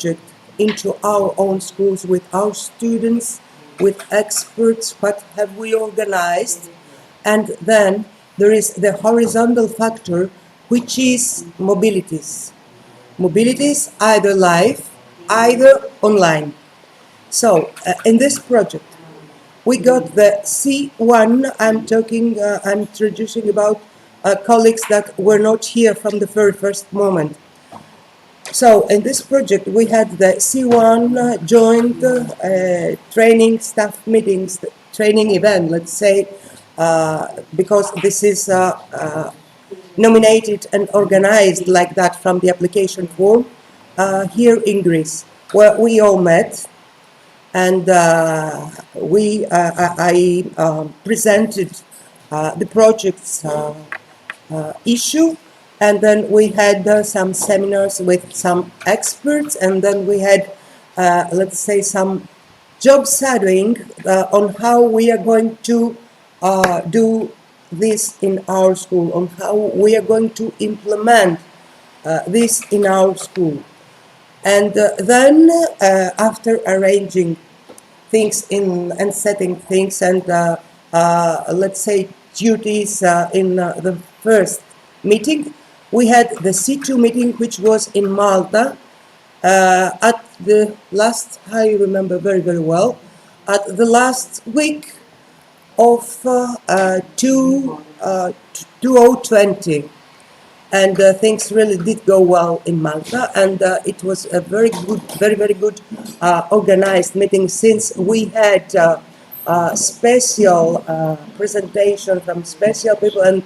project into our own schools with our students, with experts, what have we organized. And then there is the horizontal factor, which is mobilities. Mobilities, either live, either online. So in this project, we got the C1. I'm introducing about colleagues that were not here from the very first moment. So in this project, we had the C1 joint training staff meetings, training event, let's say, because this is nominated and organized like that from the application form here in Greece, where we all met. And I presented the project's issue, and then we had some seminars with some experts, and then we had, let's say, some job shadowing on how we are going to do this in our school, on how we are going to implement this in our school. And then after arranging things and setting things and let's say duties in the first meeting, we had the C2 meeting, which was in Malta at the last, I remember very, very well, at the last week of 2020. And things really did go well in Malta, and it was a very good, very, very good organized meeting, since we had special presentation from special people, and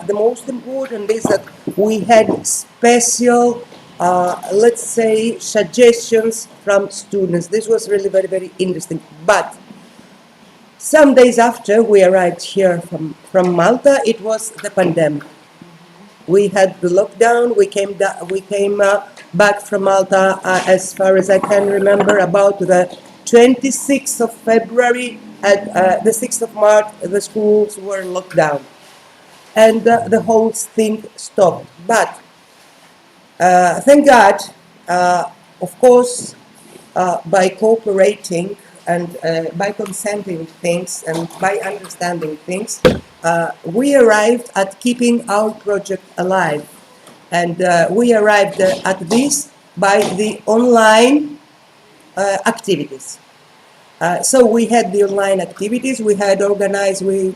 the most important is that we had special, let's say, suggestions from students. This was really very, very interesting. But some days after we arrived here from Malta, it was the pandemic. We had the lockdown. We came back from Malta, as far as I can remember, about the 26th of February. At the 6th of March, the schools were locked down, and the whole thing stopped. But thank God, of course, by cooperating and by consenting things and by understanding things, we arrived at keeping our project alive. And we arrived at this by the online activities. So we had the online activities. We had organized 3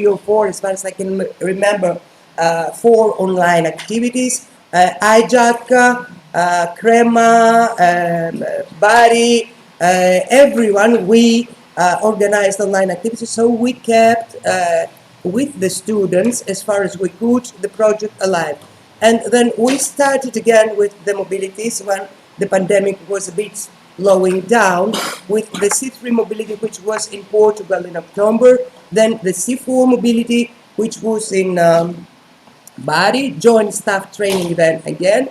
or 4, as far as I can remember, 4 online activities. IJAC, Crema, Bari, everyone, we organized online activities. So we kept with the students, as far as we could, the project alive. And then we started again with the mobilities when the pandemic was a bit slowing down, with the C3 mobility, which was in Portugal in October, then the C4 mobility, which was in Bari, joint staff training event again,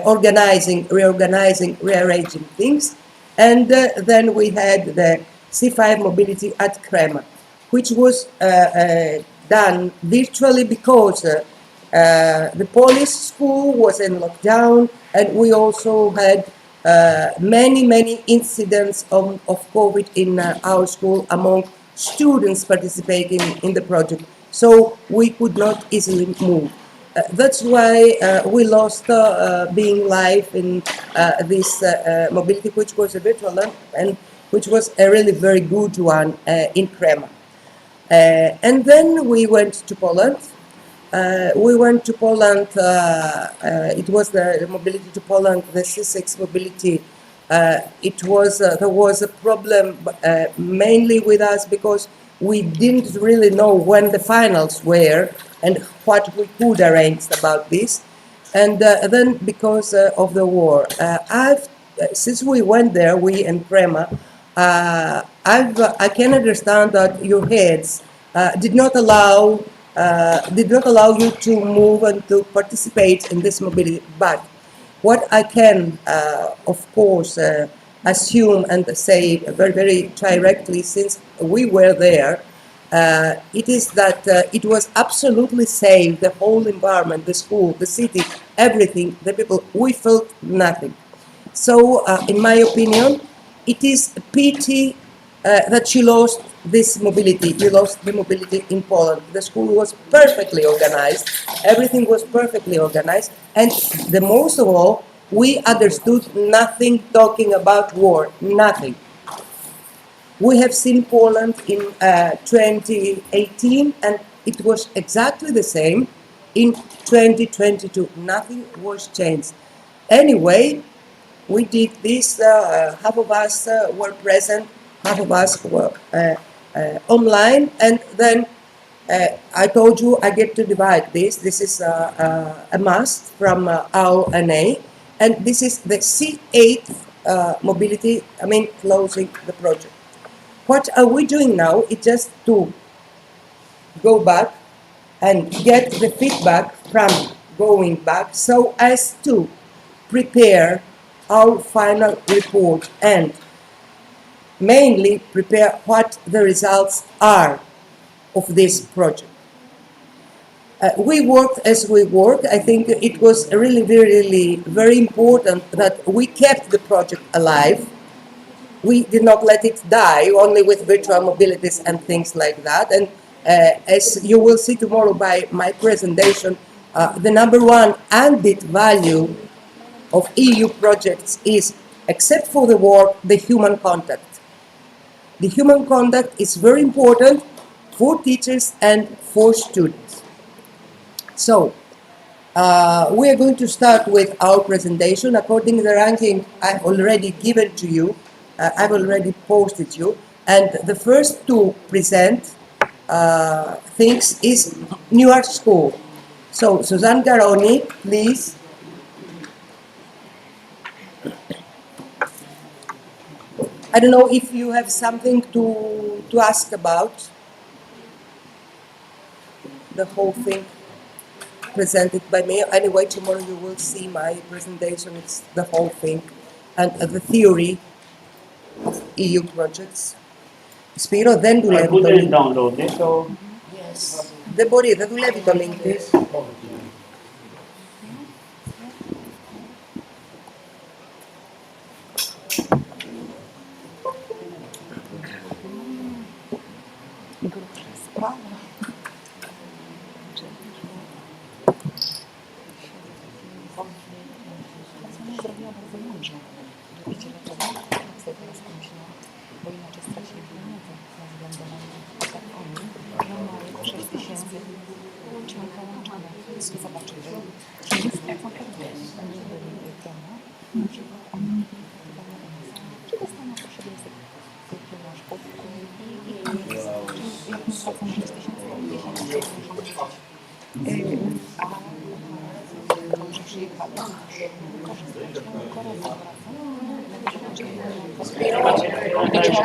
organizing, reorganizing, rearranging things. And then we had the C5 mobility at Crema, which was done virtually because the Polish school was in lockdown, and we also had many incidents of COVID in our school among students participating in the project. So we could not easily move. That's why we lost being live in this mobility, which was a virtual one, and which was a really very good one in Crema. And then we went to Poland. It was the mobility to Poland, the C6 mobility. There was a problem mainly with us because we didn't really know when the finals were and what we could arrange about this. And then because of the war, since we went there, we and Crema, I can understand that your heads did not allow you to move and to participate in this mobility. But what I can, of course, assume and say very, very directly, since we were there, it is that it was absolutely safe, the whole environment, the school, the city, everything, the people. We felt nothing. So, in my opinion, it is a pity that you lost this mobility. You lost the mobility in Poland. The school was perfectly organized. Everything was perfectly organized. And the most of all, we understood nothing talking about war. Nothing. We have seen Poland in 2018, and it was exactly the same in 2022. Nothing was changed. Anyway, we did this. Half of us were present, half of us were online, and then I told you I get to divide this. This is a must from our NA, and this is the C8 mobility. I mean, closing the project. What are we doing now? It's just to go back and get the feedback from going back so as to prepare our final report and mainly prepare what the results are of this project. We worked as we worked. I think it was really very important that we kept the project alive. We did not let it die only with virtual mobilities and things like that. And as you will see tomorrow by my presentation, the number one added value of EU projects is, except for the war, the human contact. The human contact is very important for teachers and for students. So, we are going to start with our presentation. According to the ranking I've already given to you, I've already posted you, and the first to present things is Newark School. So, Suzanne Garoni, please. I don't know if you have something to ask about the whole thing presented by me. Anyway, tomorrow you will see my presentation. It's the whole thing and the theory of EU projects. Spiro, δεν δουλεύει το link. Download it, so Yes. Δεν μπορεί, δεν δουλεύει το link της.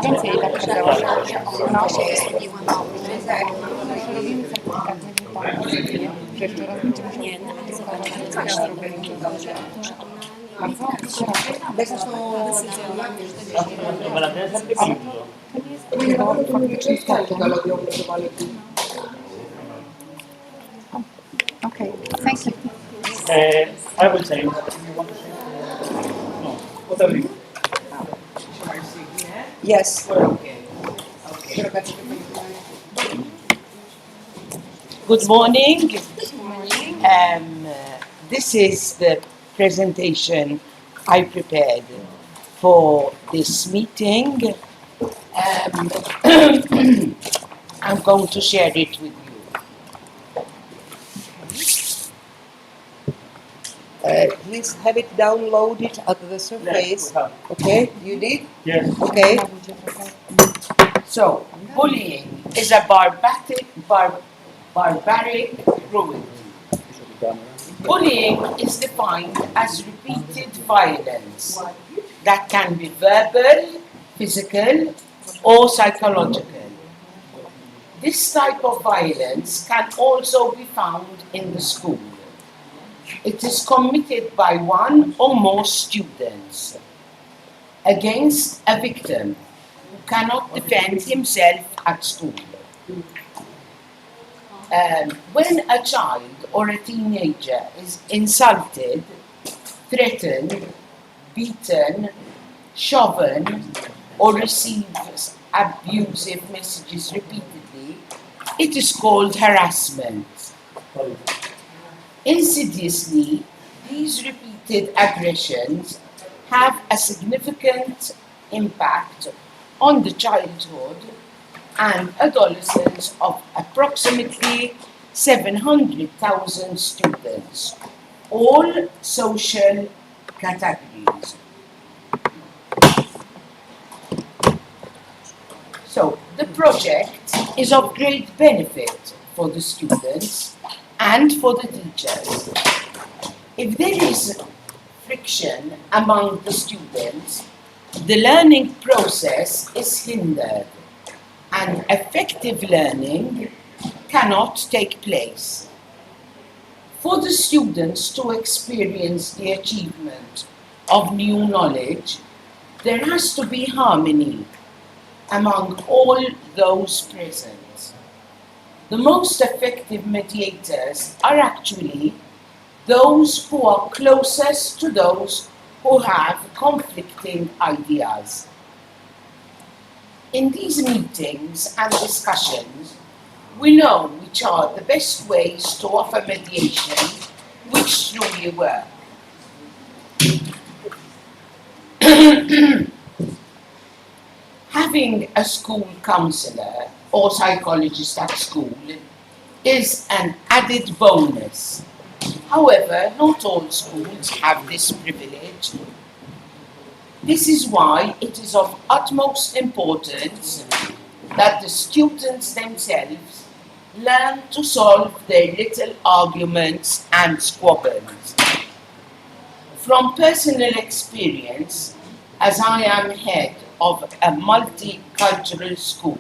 Więcej tak okazało się, że ona się wysługiła na robimy certyfikat, że jeszcze raz będziemy musieli Okay, thank you. I would say, no, whatever you. Yes. Good morning. This is the presentation I prepared for this meeting. I'm going to share it with you. Please have it downloaded at the surface. Yes, Okay, you did? yes. Okay. So, bullying is a barbaric cruelty. Bullying is defined as repeated violence that can be verbal, physical, or psychological. This type of violence can also be found in the school. It is committed by one or more students against a victim who cannot defend himself at school. When a child or a teenager is insulted, threatened, beaten, shoven, or receives abusive messages repeatedly, it is called harassment. Insidiously, these repeated aggressions have a significant impact on the childhood and adolescence of approximately 700,000 students, all social categories. So, the project is of great benefit for the students and for the teachers. If there is friction among the students, the learning process is hindered and effective learning cannot take place. For the students to experience the achievement of new knowledge, there has to be harmony among all those present. The most effective mediators are actually those who are closest to those who have conflicting ideas. In these meetings and discussions, we know which are the best ways to offer mediation which truly work. Having a school counsellor or psychologist at school is an added bonus. However, not all schools have this privilege. This is why it is of utmost importance that the students themselves learn to solve their little arguments and squabbles. From personal experience, as I am head of a multicultural school,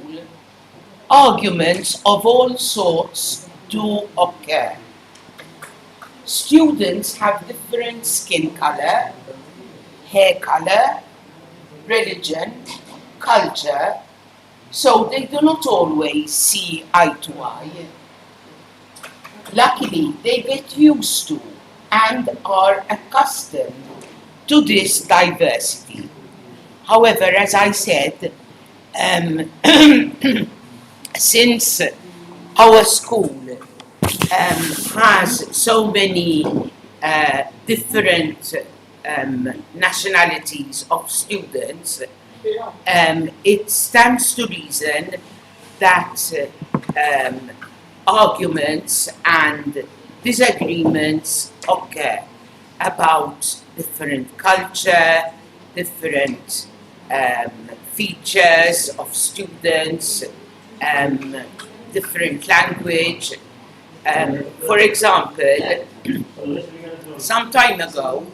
arguments of all sorts do occur. Students have different skin color, hair color, religion, culture, so they do not always see eye to eye. Luckily, they get used to and are accustomed to this diversity. However, as I said, since our school has so many different nationalities of students, it stands to reason that arguments and disagreements occur about different culture, different features of students, different language. For example, some time ago,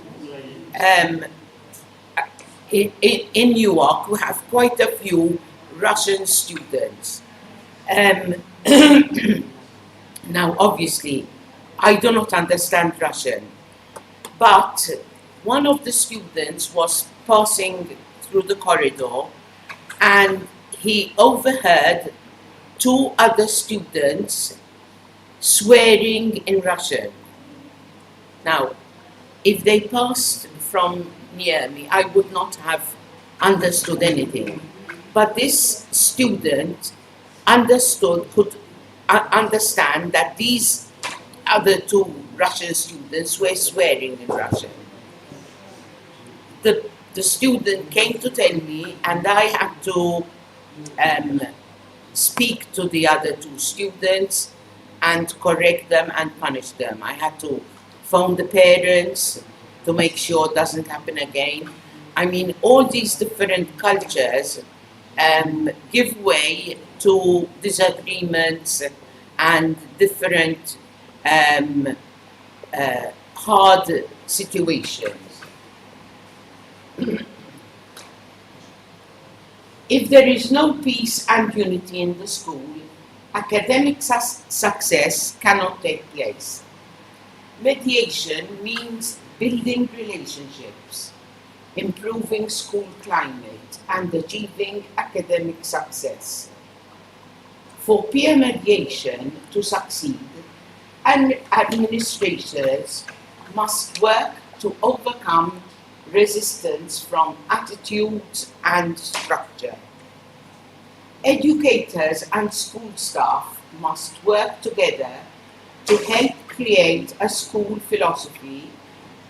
in Newark, we have quite a few Russian students. Now, obviously, I do not understand Russian, but one of the students was passing through the corridor and he overheard two other students swearing in Russian. Now, if they passed from near me, I would not have understood anything. But this student could understand that these other two Russian students were swearing in Russian. The student came to tell me, and I had to speak to the other two students and correct them and punish them. I had to phone the parents to make sure it doesn't happen again. I mean, all these different cultures give way to disagreements and different hard situations. If there is no peace and unity in the school, academic success cannot take place. Mediation means building relationships, improving school climate, and achieving academic success. For peer mediation to succeed, administrators must work to overcome resistance from attitudes and structure. Educators and school staff must work together to help create a school philosophy,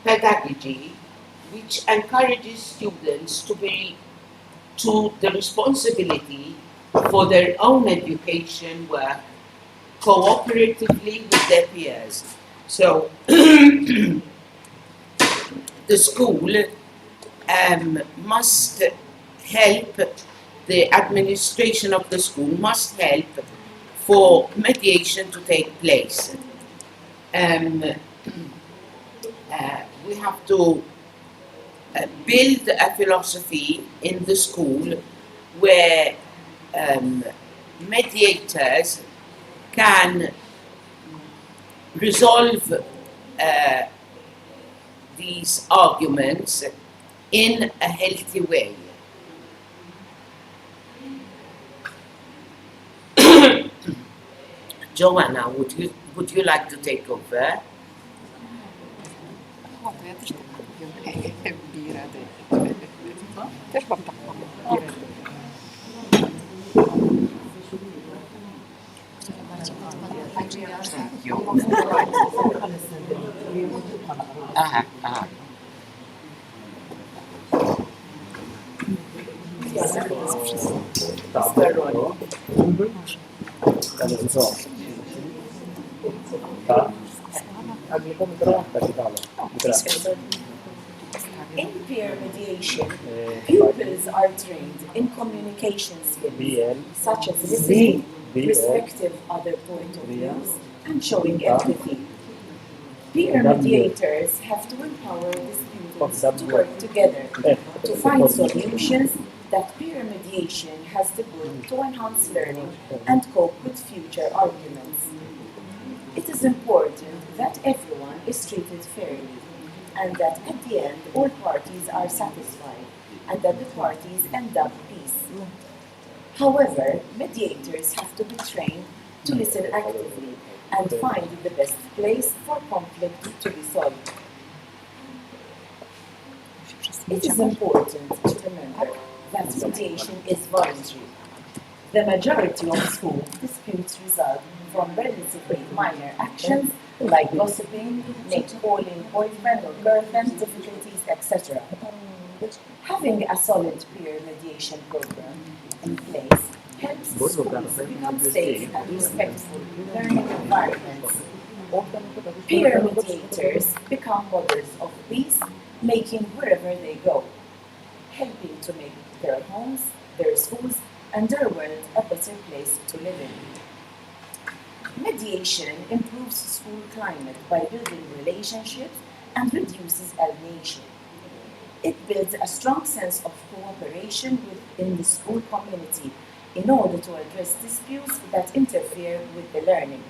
pedagogy, which encourages students to the responsibility for their own education work cooperatively with their peers. So the school must help, the administration of the school must help for mediation to take place. We have to build a philosophy in the school where mediators can resolve these arguments in a healthy way. Joanna, would you like to take over? Ладно, я też tak lubię birady. Też mam taką birady. Także ja Aha, aha. In peer mediation, pupils are trained in communication skills such as listening, respecting other point of views, and showing empathy. Peer mediators have to empower the students to work together to find solutions that peer mediation has the goal to enhance learning and cope with future arguments. It is important that everyone is treated fairly and that at the end all parties are satisfied and that the parties end up peace. However, mediators have to be trained to listen actively and find the best place for conflict to be solved. It is important to remember that mediation is voluntary. The majority of school disputes result from relatively minor actions like gossiping, name-calling, boyfriend or girlfriend difficulties, etc. Having a solid peer mediation program in place helps schools become safe and respectful learning environments. Peer mediators become models of peace making wherever they go, helping to make their homes, their schools, and their world a better place to live in. Mediation improves school climate by building relationships and reduces alienation. It builds a strong sense of cooperation within the school community in order to address disputes that interfere with the learning.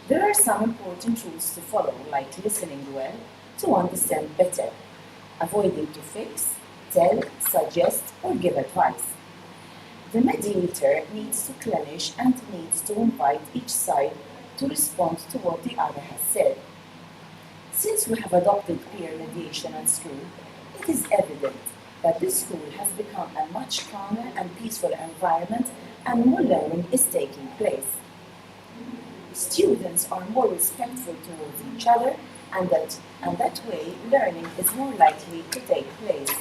There are some important rules to follow, like listening well to understand better, avoiding to fix, tell, suggest, or give advice. The mediator needs to cleanse and needs to invite each side to respond to what the other has said. Since we have adopted peer mediation at school, it is evident that this school has become a much calmer and peaceful environment and more learning is taking place. Students are more respectful towards each other and that way learning is more likely to take place.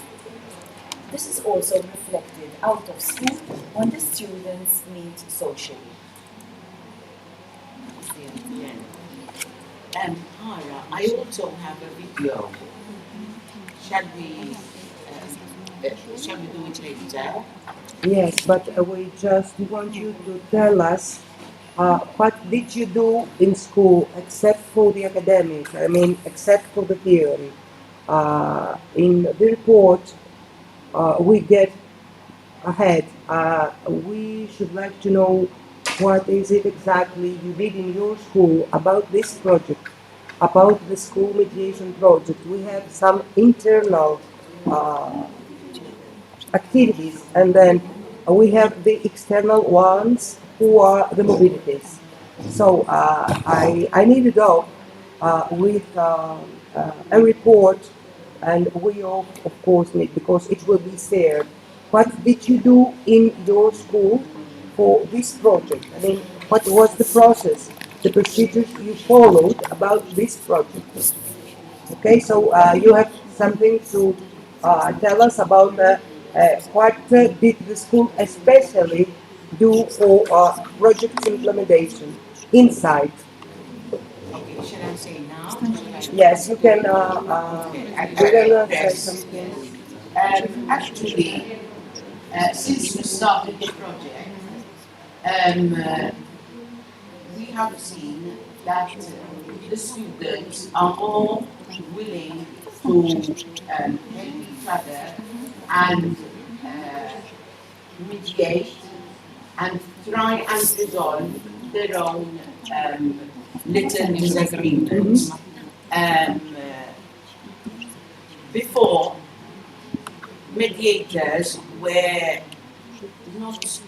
This is also reflected out of school when the students meet socially. Hara, I also have a video. Shall we do it later? Yes, but we just want you to tell us what did you do in school except for the academic, I mean, except for the theory. In the report, we get ahead. We should like to know what is it exactly you did in your school about this project, about the school mediation project. We have some internal activities, and then we have the external ones who are the mobilities. So I need to go, with a report, and we all, of course, need, because it will be shared. What did you do in your school for this project? I mean, what was the process, the procedures you followed about this project? Okay, so you have something to tell us about what did the school especially do for project implementation inside. Okay, shall I say now? Yes, you can. Okay, I We're gonna say press. something. Actually, since we started the project, we have seen that the students are more willing to help each other and mediate and try and resolve their own little disagreements. Before, mediators were not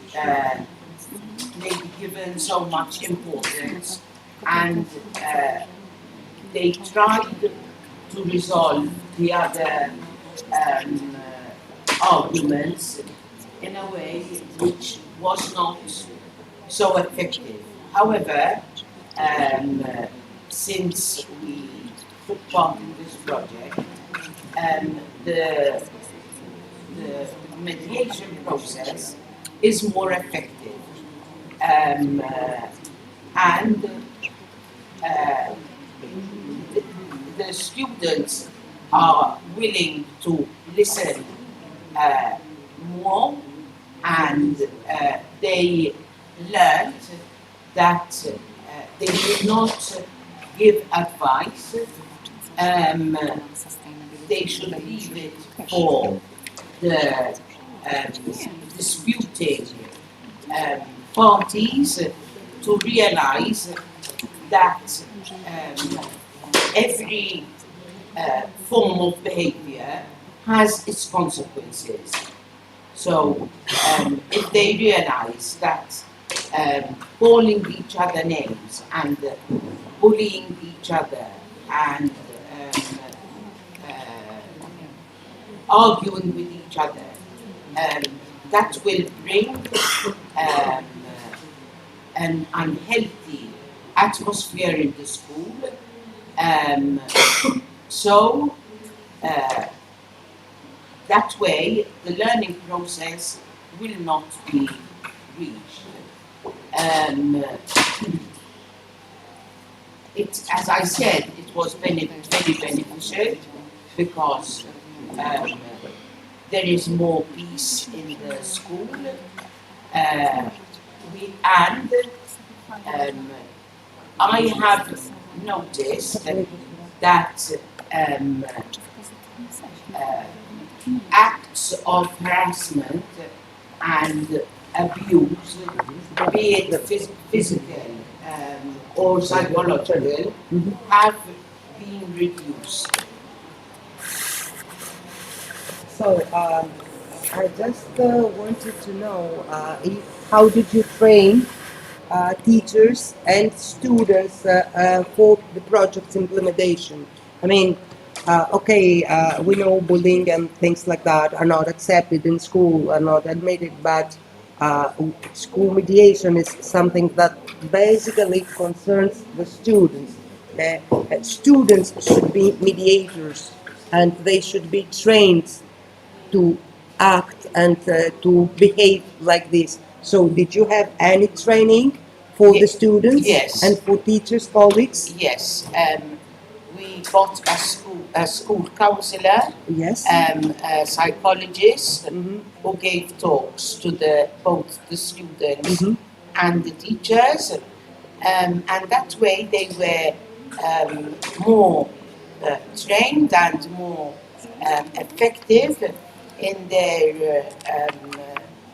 maybe given so much importance, and they tried to resolve the other arguments in a way which was not so effective. However, since we took part in this project, the mediation process is more effective. And the students are willing to listen more, and they learned that they should not give advice. They should leave it for the disputing parties to realize that every form of behavior has its consequences. So if they realize that calling each other names and bullying each other and arguing with each other, that will bring an unhealthy atmosphere in the school. So that way the learning process will not be reached. As I said, it was very beneficial because there is more peace in the school. I have noticed that acts of harassment and abuse, be it physical or psychological, have been reduced. So I just wanted to know how did you train teachers and students for the project's implementation? I mean, we know bullying and things like that are not accepted in school, are not admitted, but school mediation is something that basically concerns the students. Students should be mediators, and they should be trained to act and to behave like this. So did you have any training for the students? Yes. And for teachers, colleagues? Yes. We got a school counsellor, Yes. a psychologist, Mhm. who gave talks to both the students Mhm. and the teachers, and that way they were more trained and more effective in their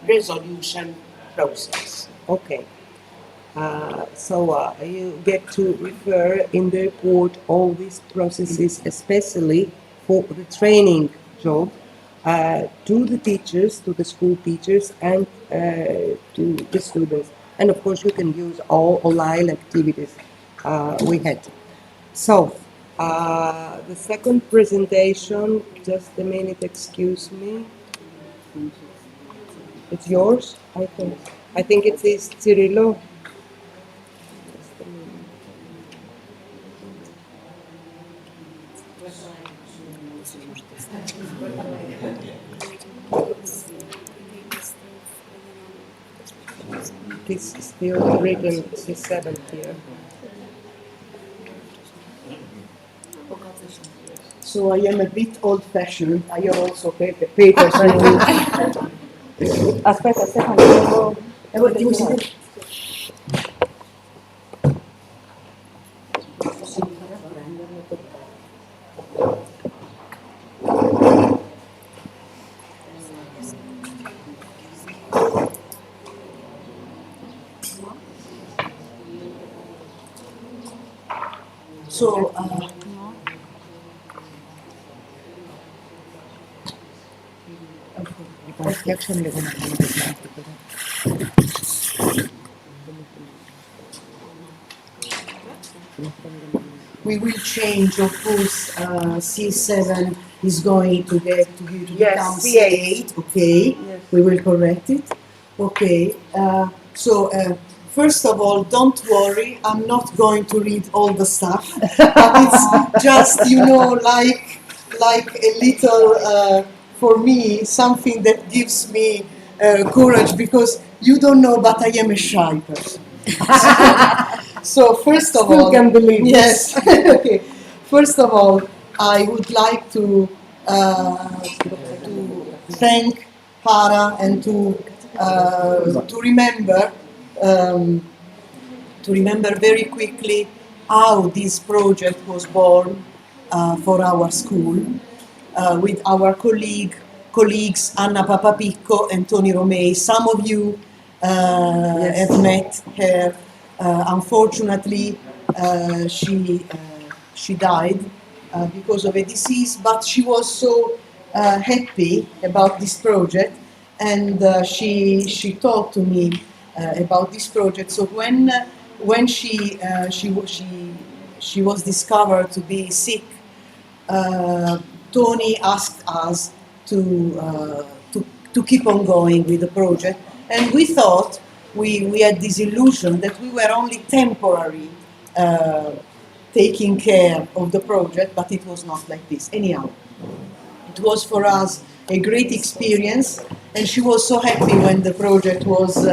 resolution process. Okay. So you get to refer in the report all these processes, especially for the training job, to the teachers, to the school teachers, and to the students. And of course, you can use all online activities we had. So, the second presentation, just a minute, excuse me. It's yours, I think. I think it is Cirillo. Just a minute. It is still written C7 here. So I am a bit old-fashioned. I have also papers. Aspetta, Stefano, devo vedere. So, we will change, of course. C7 is going to become C8. Okay, Yes. we will correct it. Okay. First of all, don't worry. I'm not going to read all the stuff, but it's just like a little for me something that gives me courage, because you don't know, but I am a shy person. So first of Still all, can't believe yes. Okay. First of all, I would like to thank Hara and um, to remember very quickly how this project was born for our school with our colleagues Anna Papapicco and Tony Romei. Some of you have met her. Unfortunately, she died because of a disease, but she was so happy about this project, and she talked to me about this project. So when she was discovered to be sick, Tony asked us to keep on going with the project, and we thought we had this illusion that we were only temporary taking care of the project, but it was not like this. Anyhow, it was for us a great experience, and she was so happy when the project was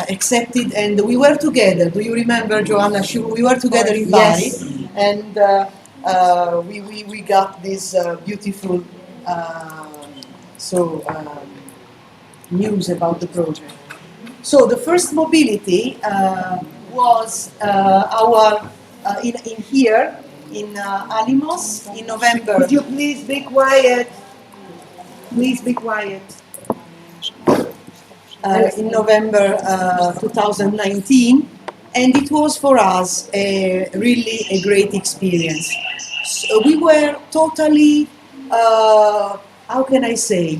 accepted, and we were together. Do you remember, Joanna? We were together in Bari, Yes. and we got this beautiful news about the project. So the first mobility was our in here in Alimos in November. Could you please be quiet? Please be quiet. In November 2019, and it was for us really a great experience. So we were totally, how can I say,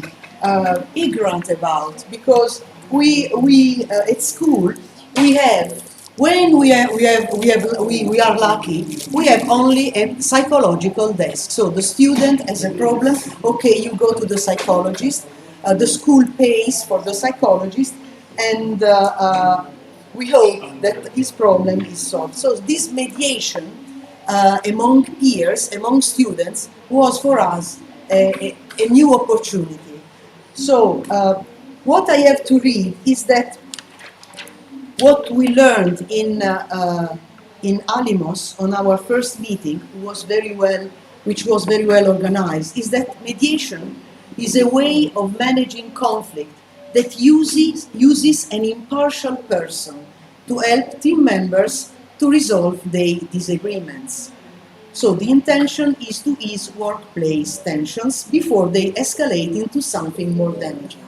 ignorant about, because we at school we have. When we are lucky, we have only a psychological desk. So the student has a problem, okay, you go to the psychologist. The school pays for the psychologist, and we hope that his problem is solved. So this mediation among peers, among students, was for us a new opportunity. So what I have to read is that what we learned in Alimos on our first meeting which was very well organized, is that mediation is a way of managing conflict that uses an impartial person to help team members to resolve their disagreements. So the intention is to ease workplace tensions before they escalate into something more damaging.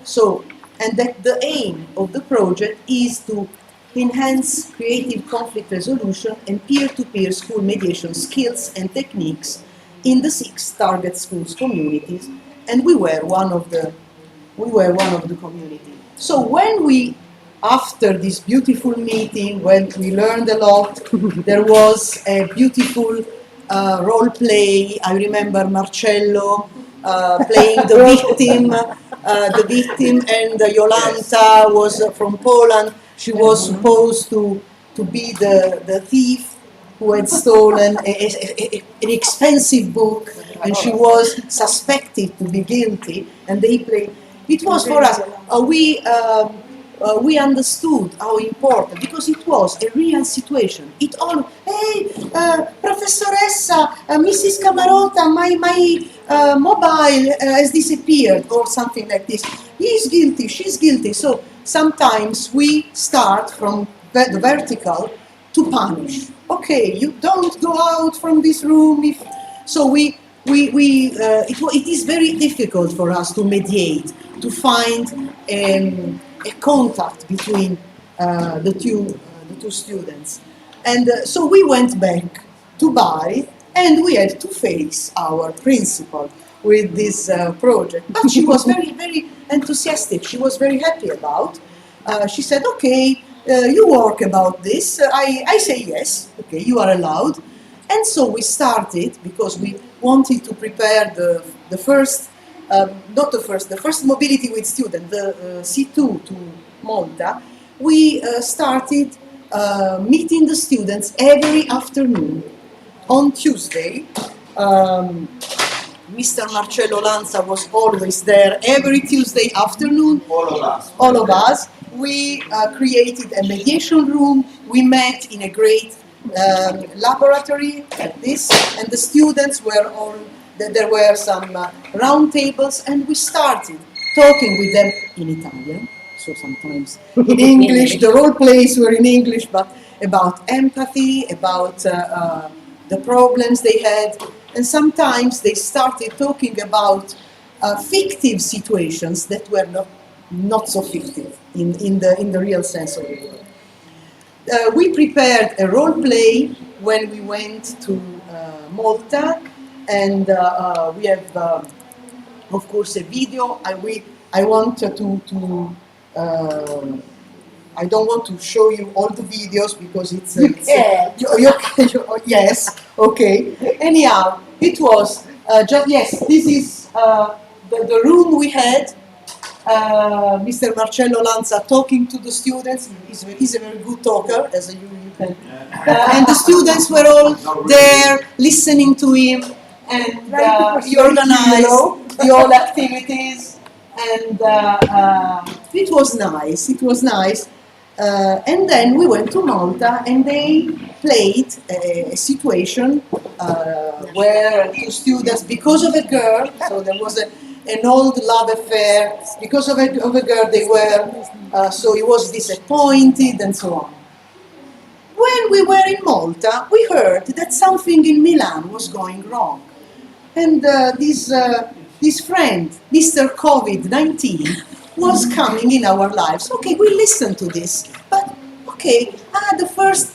So, and that the aim of the project is to enhance creative conflict resolution and peer-to-peer school mediation skills and techniques in the 6 target schools communities, and we were one of the community. So when we after this beautiful meeting, when we learned a lot, there was a beautiful role play. I remember Marcello playing the victim, and Jolanta was from Poland. She was supposed to be the thief who had stolen an expensive book, and she was suspected to be guilty, and they played. It was for us. We understood how important, because it was a real situation. It all, hey, Professoressa, Mrs. Camarota, my mobile has disappeared, or something like this. He's guilty, she's guilty. So sometimes we start from the vertical to punish. Okay, you don't go out from this room. It is very difficult for us to mediate, to find a contact between the two students. And so we went back to Bari, and we had to face our principal with this project. But she was very, very enthusiastic. She was very happy about. She said, okay, you work about this. I say yes, okay, you are allowed. And so we started, because we wanted to prepare the first mobility with students, the C2 to Malta. We started meeting the students every afternoon. On Tuesday, Mr. Marcello Lanza was always there every Tuesday afternoon. All of us. We created a mediation room. We met in a great laboratory like this, and the students were all. There were some round tables, and we started talking with them in Italian. So sometimes in English. The role plays were in English, but about empathy, about the problems they had, and sometimes they started talking about fictive situations that were not so fictive in the real sense of the word. We prepared a role play when we went to Malta, and we have, of course, a video. I want to I don't want to show you all the videos because it's yes, okay. Anyhow, it was just, yes, this is the room we had. Mr. Marcello Lanza talking to the students. He's a very good talker, as you can. And the students were all there listening to him, and he organized the all activities, and it was nice. It was nice. And then we went to Malta, and they played a situation where two students, because of a girl, so there was an old love affair, because of a girl they were, so he was disappointed and so on. When we were in Malta, we heard that something in Milan was going wrong. And this friend, Mr. COVID-19, was coming in our lives. Okay, we listened to this, but okay, the first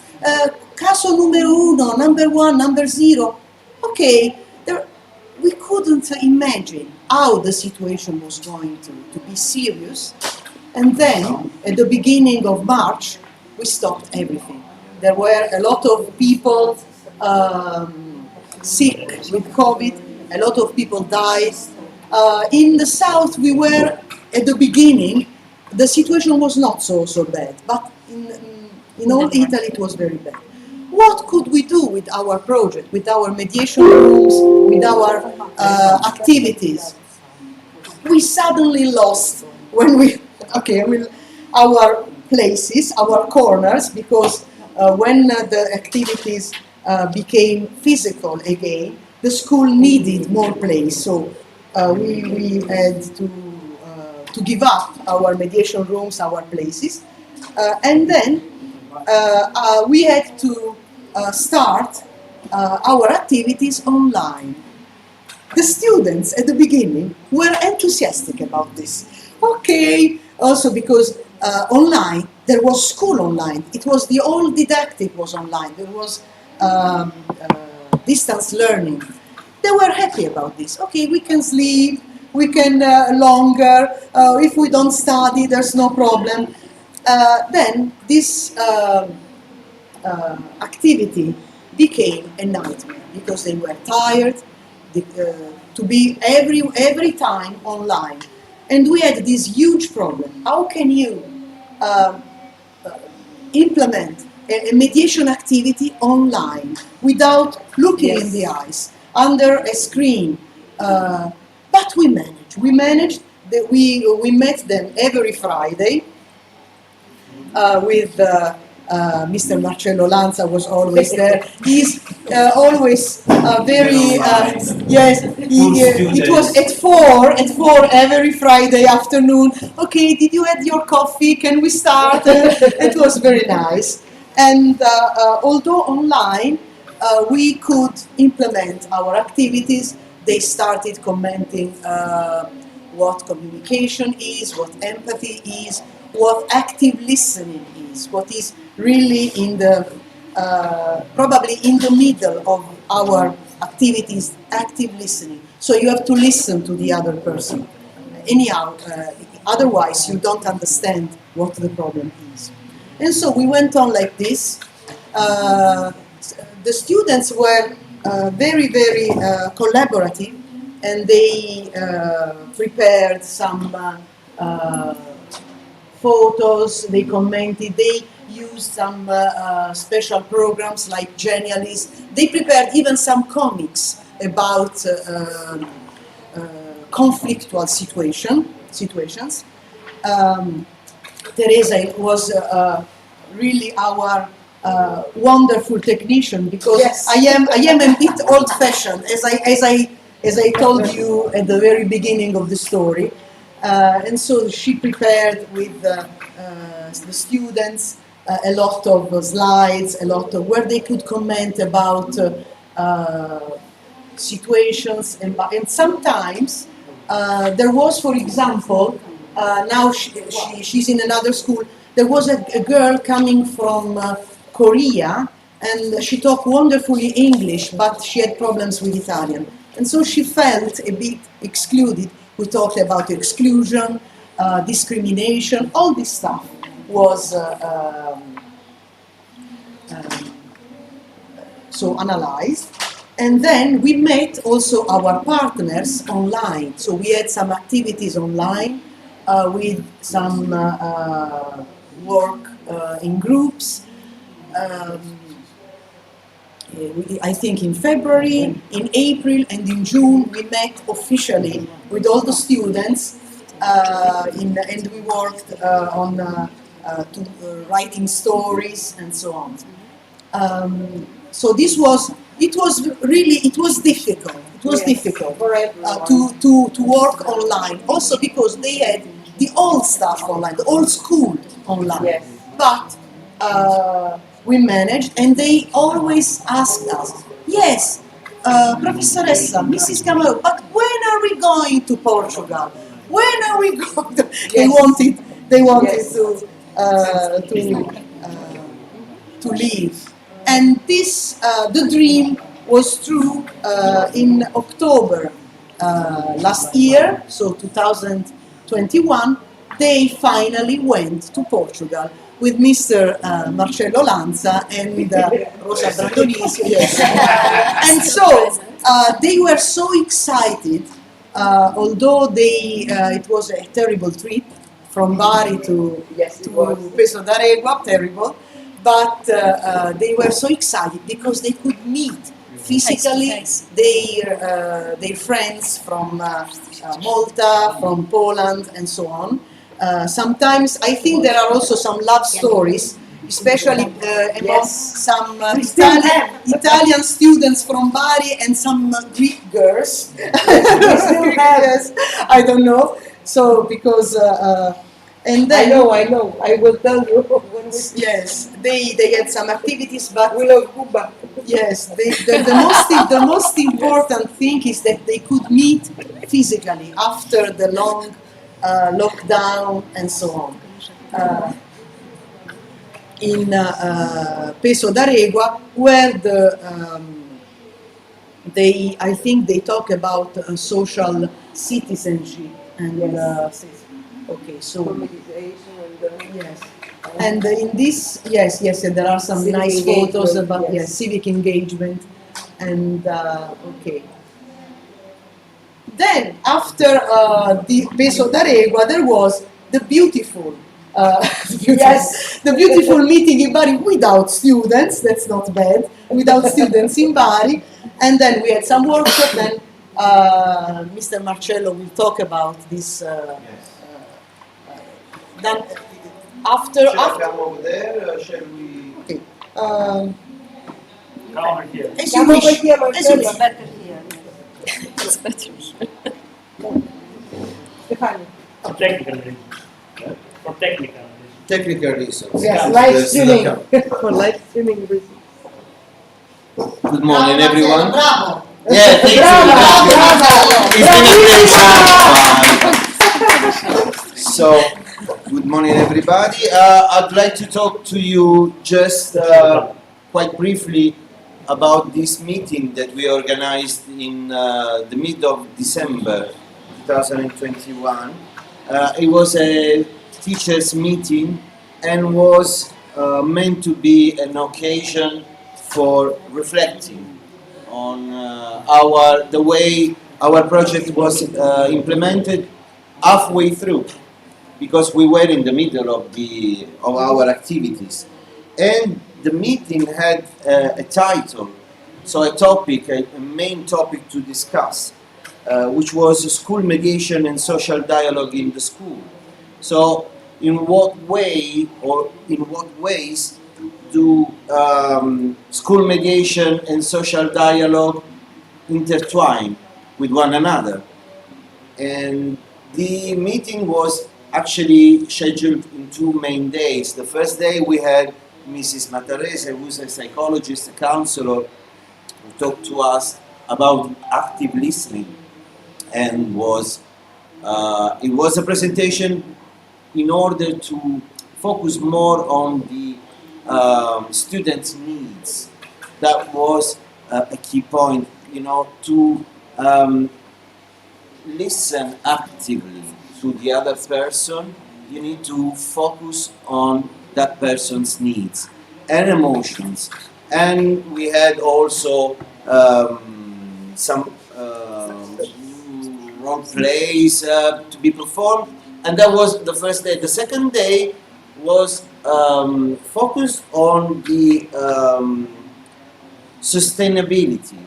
caso numero uno, number one, number zero, okay, we couldn't imagine how the situation was going to be serious. And then, at the beginning of March, we stopped everything. There were a lot of people sick with COVID, a lot of people died. In the south, we were, at the beginning, the situation was not so bad, but in all Italy it was very bad. What could we do with our project, with our mediation rooms, with our activities? We suddenly lost our places, our corners, because when the activities became physical again, the school needed more place. So we had to give up our mediation rooms, our places, and then we had to start our activities online. The students at the beginning were enthusiastic about this. Okay, also because online, there was school online. It was the old didactic was online. There was distance learning. They were happy about this. Okay, we can sleep, we can longer. If we don't study, there's no problem. then this activity became a nightmare because they were tired to be every time online, and we had this huge problem. How can you implement a mediation activity online without looking in the eyes under a screen? But we managed. We managed. We met them every Friday with Mr. Marcello Lanza was always there. He's always very yes. It was at 4 every Friday afternoon. Okay, did you have your coffee? Can we start? It was very nice. And although online, we could implement our activities. They started commenting what communication is, what empathy is, what active listening is, what is really in the probably in the middle of our activities, active listening. So you have to listen to the other person. Anyhow, otherwise you don't understand what the problem is. And so we went on like this. The students were very, very collaborative, and they prepared some photos, they commented, they used some special programs like Genialist. They prepared even some comics about conflictual situations. Teresa was really our wonderful technician, because Yes. I am a bit old-fashioned, as I told you at the very beginning of the story. And so she prepared with the students a lot of slides, a lot of where they could comment about situations, and sometimes there was, for example, now she's in another school. There was a girl coming from Korea, and she talked wonderfully English, but she had problems with Italian, and so she felt a bit excluded. We talked about exclusion, discrimination, all this stuff was so analyzed. And then we met also our partners online. So we had some activities online with some work in groups. I think in February, in April, and in June we met officially with all the students, and we worked on writing stories and so on. So it was difficult. It was difficult to work online, also because they had the old stuff online, the old school online. Yes. But we managed, and they always asked us, yes, Professoressa, Mrs. Camaro, but when are we going to Portugal? When are we going to... They wanted Yes. to leave. And this, the dream was true in October last year, so 2021, they finally went to Portugal with Mr. Marcello Lanza and Rosa Brandonisio. Yes. And so they were so excited, although it was a terrible trip from Bari to Peso d'Aregua, terrible, but they were so excited because they could meet physically their friends from Malta, from Poland, and so on. Sometimes I think there are also some love stories, especially among some Italian students from Bari and some Greek girls. Yes, I don't know. So because and then I know. I will tell you when we yes, they had some activities, but love Cuba. yes, the most important thing is that they could meet physically after the long lockdown and so on. In Peso d'Aregua, where I think they talk about social citizenship and okay, so Communization and yes. And in this, yes, there are some Civic nice photos engagement, about yes. civic engagement. And okay. Then, after the Peso d'Aregua, there was the beautiful, Yes. the beautiful meeting in Bari without students. That's not bad. Without students in Bari, and then we had some workshop. Then Mr. Marcello will talk about this. Then after. Shall I come over there or shall we? Okay. Come over here. As you Come over wish. here, As you Marcello. wish. It's better here. Stefano. For technical reasons. For technical reasons. Technical reasons. Yes, live Yes, streaming. welcome. For live streaming reasons. Good morning, everyone. Bravo. Yeah, thank you. So, good morning, everybody. I'd like to talk to you just quite briefly about this meeting that we organized in the mid of December 2021. It was a teachers' meeting and was meant to be an occasion for reflecting on the way our project was implemented halfway through, because we were in the middle of our activities, and the meeting had a title, so a topic, a main topic to discuss, which was school mediation and social dialogue in the school. So, in what way or in what ways do school mediation and social dialogue intertwine with one another? And the meeting was actually scheduled in 2 main days. The first day we had Mrs. Matarese, who's a psychologist, a counselor, who talked to us about active listening, and it was a presentation in order to focus more on the students' needs. That was a key point, to listen actively to the other person. You need to focus on that person's needs and emotions. And we had also some role plays to be performed, and that was the first day. The second day was focused on the sustainability.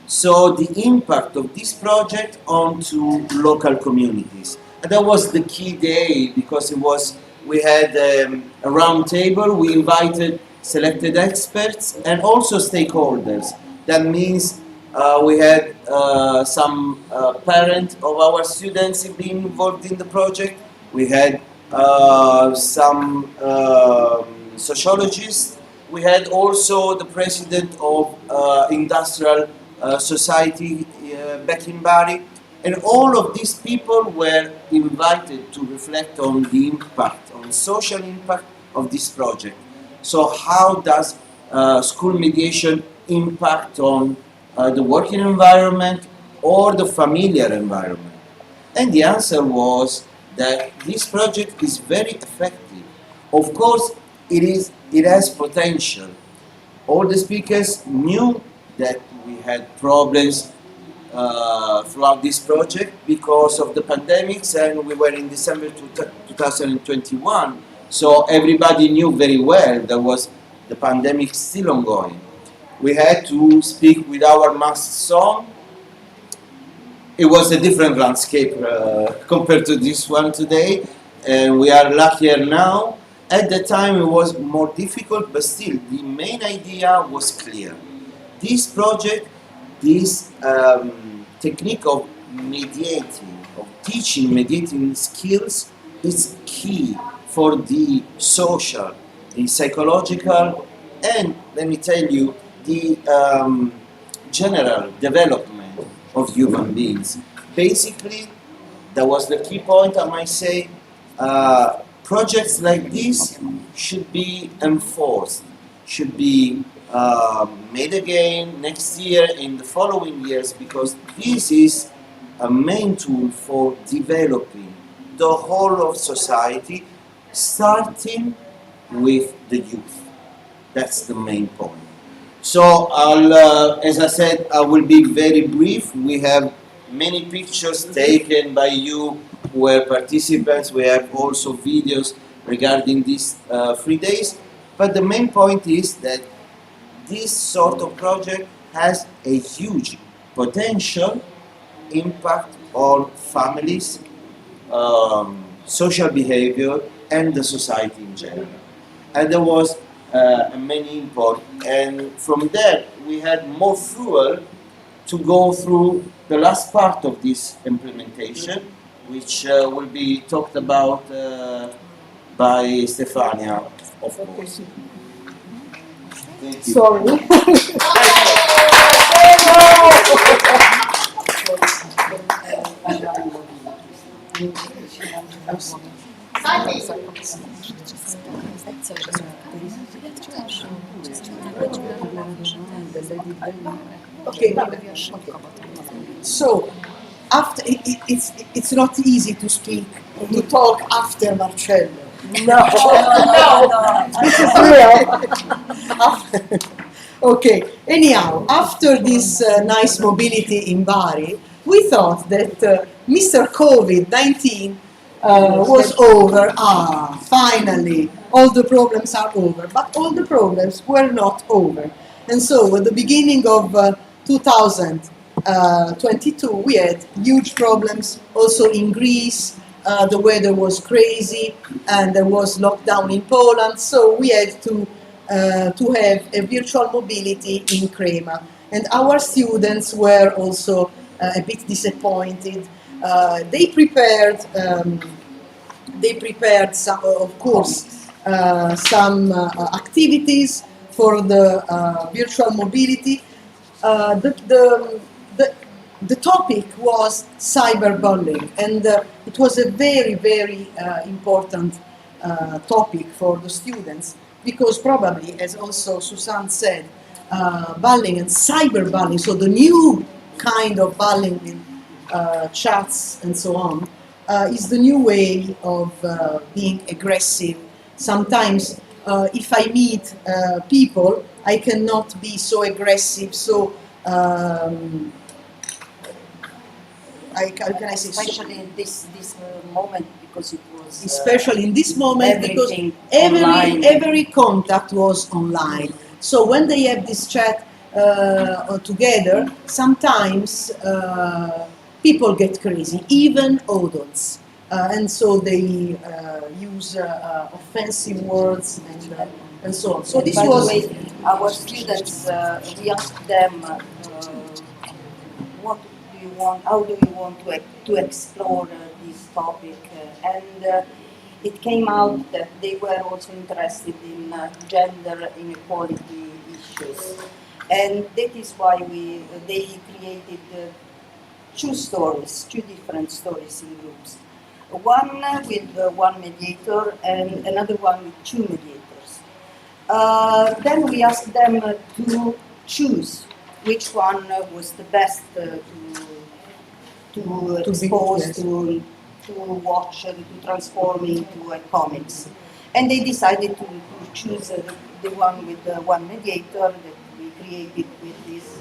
So the impact of this project onto local communities. And that was the key day, because we had a round table. We invited selected experts and also stakeholders. That means we had some parents of our students being involved in the project. We had some sociologists. We had also the president of Industrial Society back in Bari. And all of these people were invited to reflect on the impact, on social impact of this project. So how does school mediation impact on the working environment or the familiar environment? And the answer was that this project is very effective. Of course, it has potential. All the speakers knew that we had problems throughout this project because of the pandemics, and we were in December 2021, so everybody knew very well there was the pandemic still ongoing. We had to speak with our masks on. It was a different landscape compared to this one today, and we are luckier now. At the time it was more difficult, but still the main idea was clear. This project, this technique of mediating, of teaching mediating skills, is key for the social, the psychological, and let me tell you, the general development of human beings. Basically, that was the key point, I might say. Projects like this should be enforced, should be made again next year and the following years, because this is a main tool for developing the whole of society, starting with the youth. That's the main point. So, as I said, I will be very brief. We have many pictures taken by you who were participants. We have also videos regarding these 3 days. But the main point is that this sort of project has a huge potential impact on families, social behavior, and the society in general. And there was many important, and from there we had more fuel to go through the last part of this implementation, which will be talked about by Stefania, of course. Thank you. Sorry. Okay. So, after it's not easy to speak to talk after Marcello. No, no. This is real. Okay. Anyhow, after this nice mobility in Bari, we thought that Mr. COVID-19 was over. Finally, all the problems are over. But all the problems were not over. And so, at the beginning of 2022, we had huge problems also in Greece. The weather was crazy, and there was lockdown in Poland. So we had to have a virtual mobility in Crema. And our students were also a bit disappointed. They prepared some, of course, some activities for the virtual mobility. The topic was cyberbullying, and it was a very, very important topic for the students, because probably, as also Susanne said, bullying and cyberbullying, so the new kind of bullying with chats and so on, is the new way of being aggressive. Sometimes, if I meet people, I cannot be so aggressive, so how can I say? Especially in this moment, because it was. Especially in this moment, because online. every contact was online. So when they have this chat together, sometimes people get crazy, even adults, and so they use offensive words and so on. So this By was. the way, our students, we asked them, what do you want? How do you want to explore this topic? And it came out that they were also interested in gender inequality issues, and that is why they created two different stories in groups. One with one mediator and another one with two mediators. Then we asked them to choose which one was the best to expose, yes. to watch, to transform into a comics. And they decided to choose the one with the one mediator that we created with this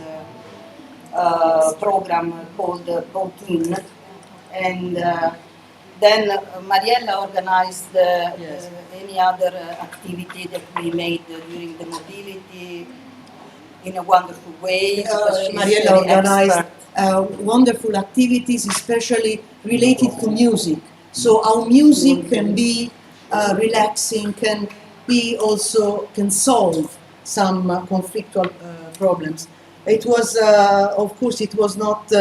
program called Protein. And then Mariella organized any other activity that we made during the mobility in a wonderful way. because she's Mariella very organized expert. wonderful activities, especially related to music. So our music can be relaxing, can solve some conflictual problems. It was, of course, it was not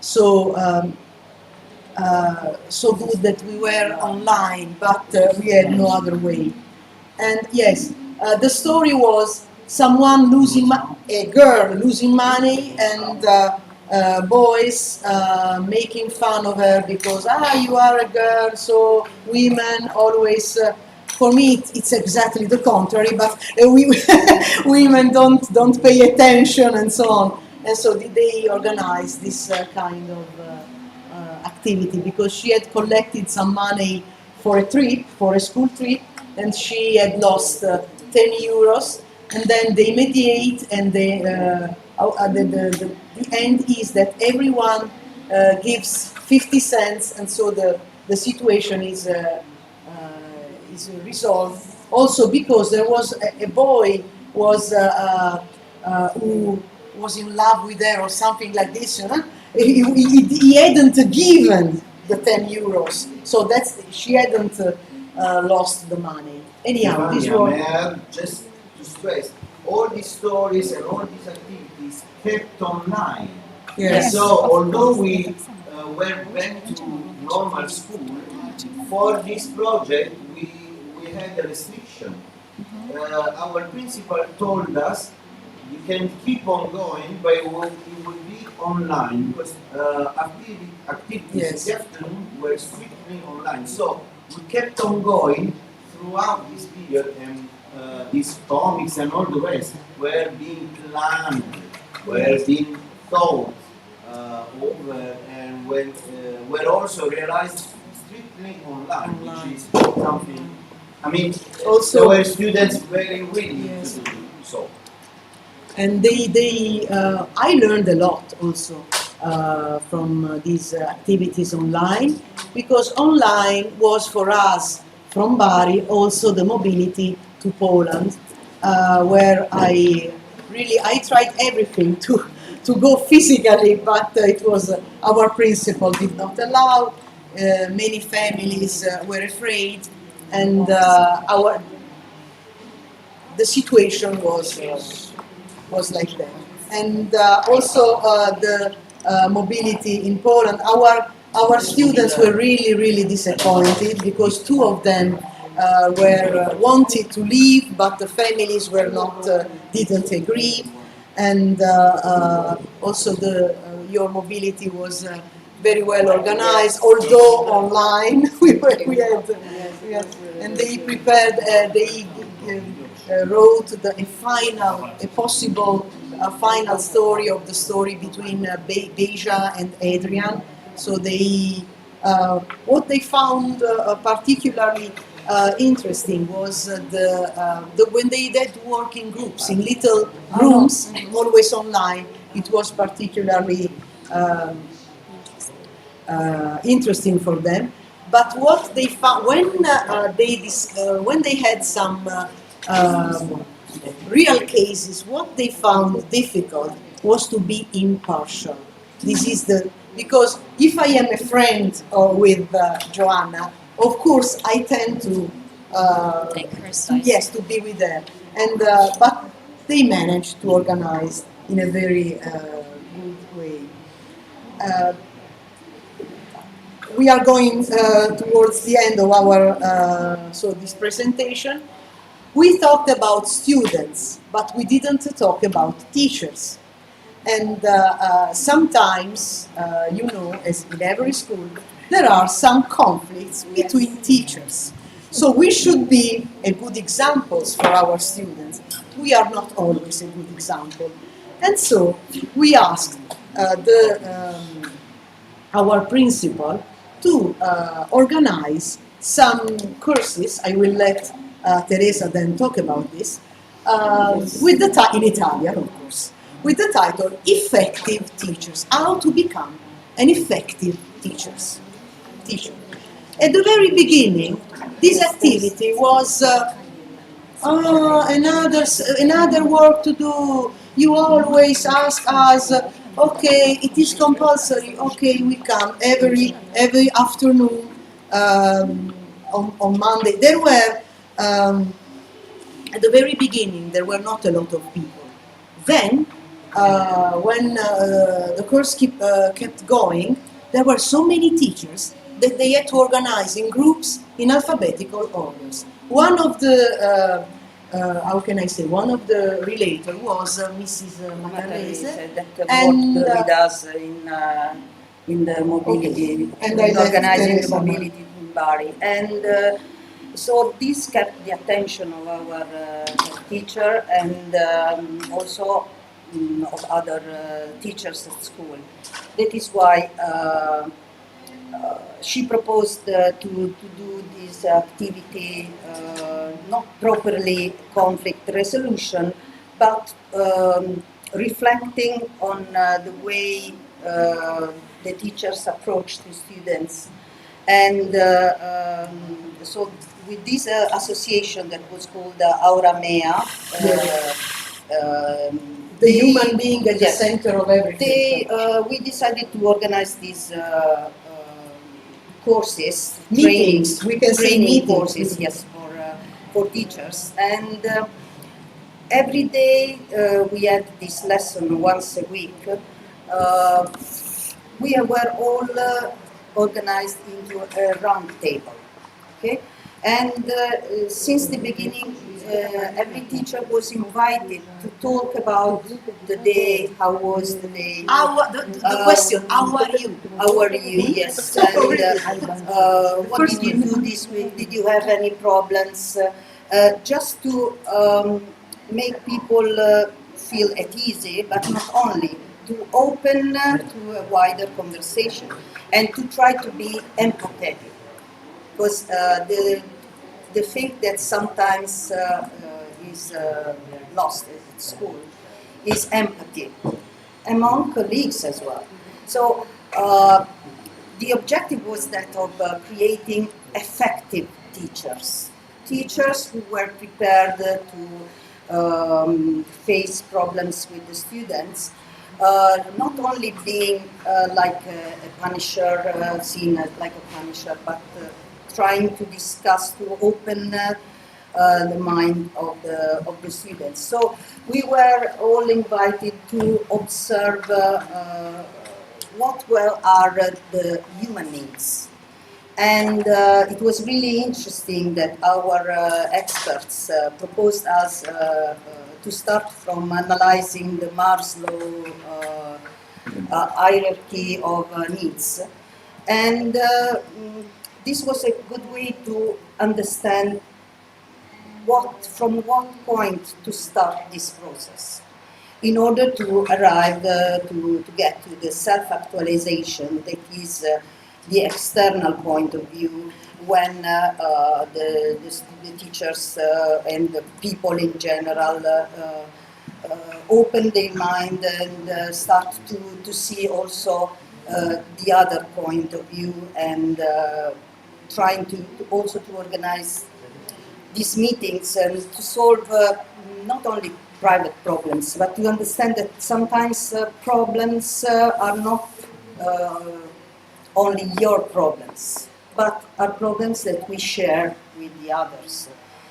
so good that we were online, but we had no other way. And yes, the story was someone a girl losing money, and boys making fun of her because you are a girl, so women always. For me, it's exactly the contrary, but women don't pay attention and so on. And so they organized this kind of activity because she had collected some money for a trip, for a school trip, and she had lost 10 euros, and then they mediate, and the end is that everyone gives 50 cents, and so the situation is resolved. Also because there was a boy was who was in love with her or something like this, you know? He hadn't given the 10 euros, so that's she hadn't lost the money. Anyhow, this Giovanni, was. may I add just to stress, all these stories and all these activities kept online. Yes. So although we went to normal school, for this project we had a restriction. Our principal told us you can keep on going, but it will be online because activities Yes. in the afternoon were strictly online. So we kept on going throughout this period, and these comics and all the rest were being planned, were being thought over, and were also realized strictly online, which is something. I mean, Also- there were students very willing Yes. to do so. And I learned a lot also from these activities online, because online was for us from Bari also the mobility to Poland, where I tried everything to go physically, but it was our principal did not allow. Many families were afraid, and the situation was like that. And also the mobility in Poland, our students were really disappointed, because two of them were wanted to leave, but the families were not didn't agree. And also your mobility was very well organized, although online we had and they prepared wrote a possible final story of the story between Beja and Adrian. So what they found particularly interesting was when they did work in groups, in little rooms, always online. It was particularly interesting for them. But what they found when they had some real cases, what they found difficult was to be impartial. This is because if I am a friend with Joanna, of course I tend to Take her side. yes, to be with her, and but they managed to organize in a very good way. Uh, we are going towards the end of our this presentation. We talked about students, but we didn't talk about teachers. And sometimes, as in every school, there are some conflicts between teachers. So we should be a good examples for our students. We are not always a good example. And so we asked our principal to organize some courses. I will let Teresa then talk about this, with in Italian, of course, with the title Effective Teachers, How to Become an Effective Teacher. At the very beginning, this activity was another work to do. You always ask us, okay, it is compulsory. Okay, we come every afternoon on Monday. There were at the very beginning there were not a lot of people. Then, when the course kept going, there were so many teachers that they had to organize in groups in alphabetical orders. One of the how can I say? One of the relator was Mrs. Matarese, that and worked with us in the mobility, okay. And I in let organizing the Teresa know. mobility in Bari. And so this kept the attention of our teacher, and also of other teachers at school. That is why she proposed to do this activity not properly conflict resolution, but reflecting on the way the teachers approach the students. And so with this association that was called Aura Mea, The human being at the center of everything. we decided to organize these courses, Meetings. We can say training meetings. courses, yes, for teachers. And every day we had this lesson once a week. We were all organized into a round table. Okay, and since the beginning, every teacher was invited to talk about the day. How was the day? The question, how are you? How are you? Yes. And what did you do this week? Did you have any problems? Just to make people feel at ease, but not only to open to a wider conversation and to try to be empathetic. Because the thing that sometimes is lost at school is empathy among colleagues as well. So the objective was that of creating effective teachers who were prepared to face problems with the students, not only being like a punisher, seen as like a punisher, but trying to discuss, to open the mind of the students. So we were all invited to observe what are the human needs. And it was really interesting that our experts proposed us to start from analyzing the Maslow hierarchy of needs. And this was a good way to understand from what point to start this process in order to arrive to get to the self-actualization that is the external point of view when the teachers and the people in general open their mind and start to see also the other point of view, and trying to also to organize these meetings and to solve not only private problems, but to understand that sometimes problems are not only your problems, but are problems that we share with the others.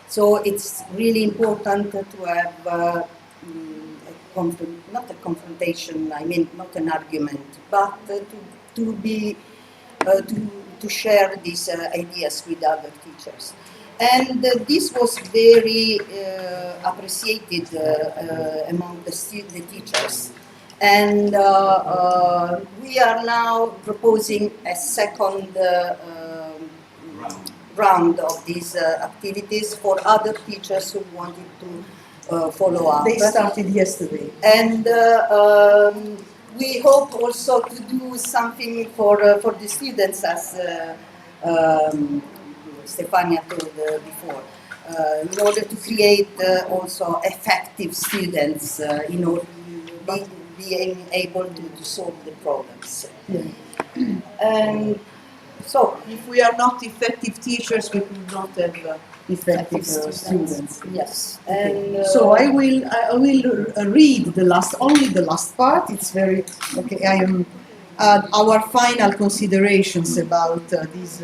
So it's really important to have not a confrontation, I mean not an argument, but to share these ideas with other teachers. And this was very appreciated among the teachers. And we are now proposing a second round of these activities for other teachers who wanted to follow up. They started yesterday. And we hope also to do something for the students, as Stefania told before, in order to create also effective students, in order to being able to solve the problems. Yeah. And so, if we are not effective teachers, we will not have effective students. Yes. Okay. And so I will read only the last part. It's very okay. I am our final considerations about this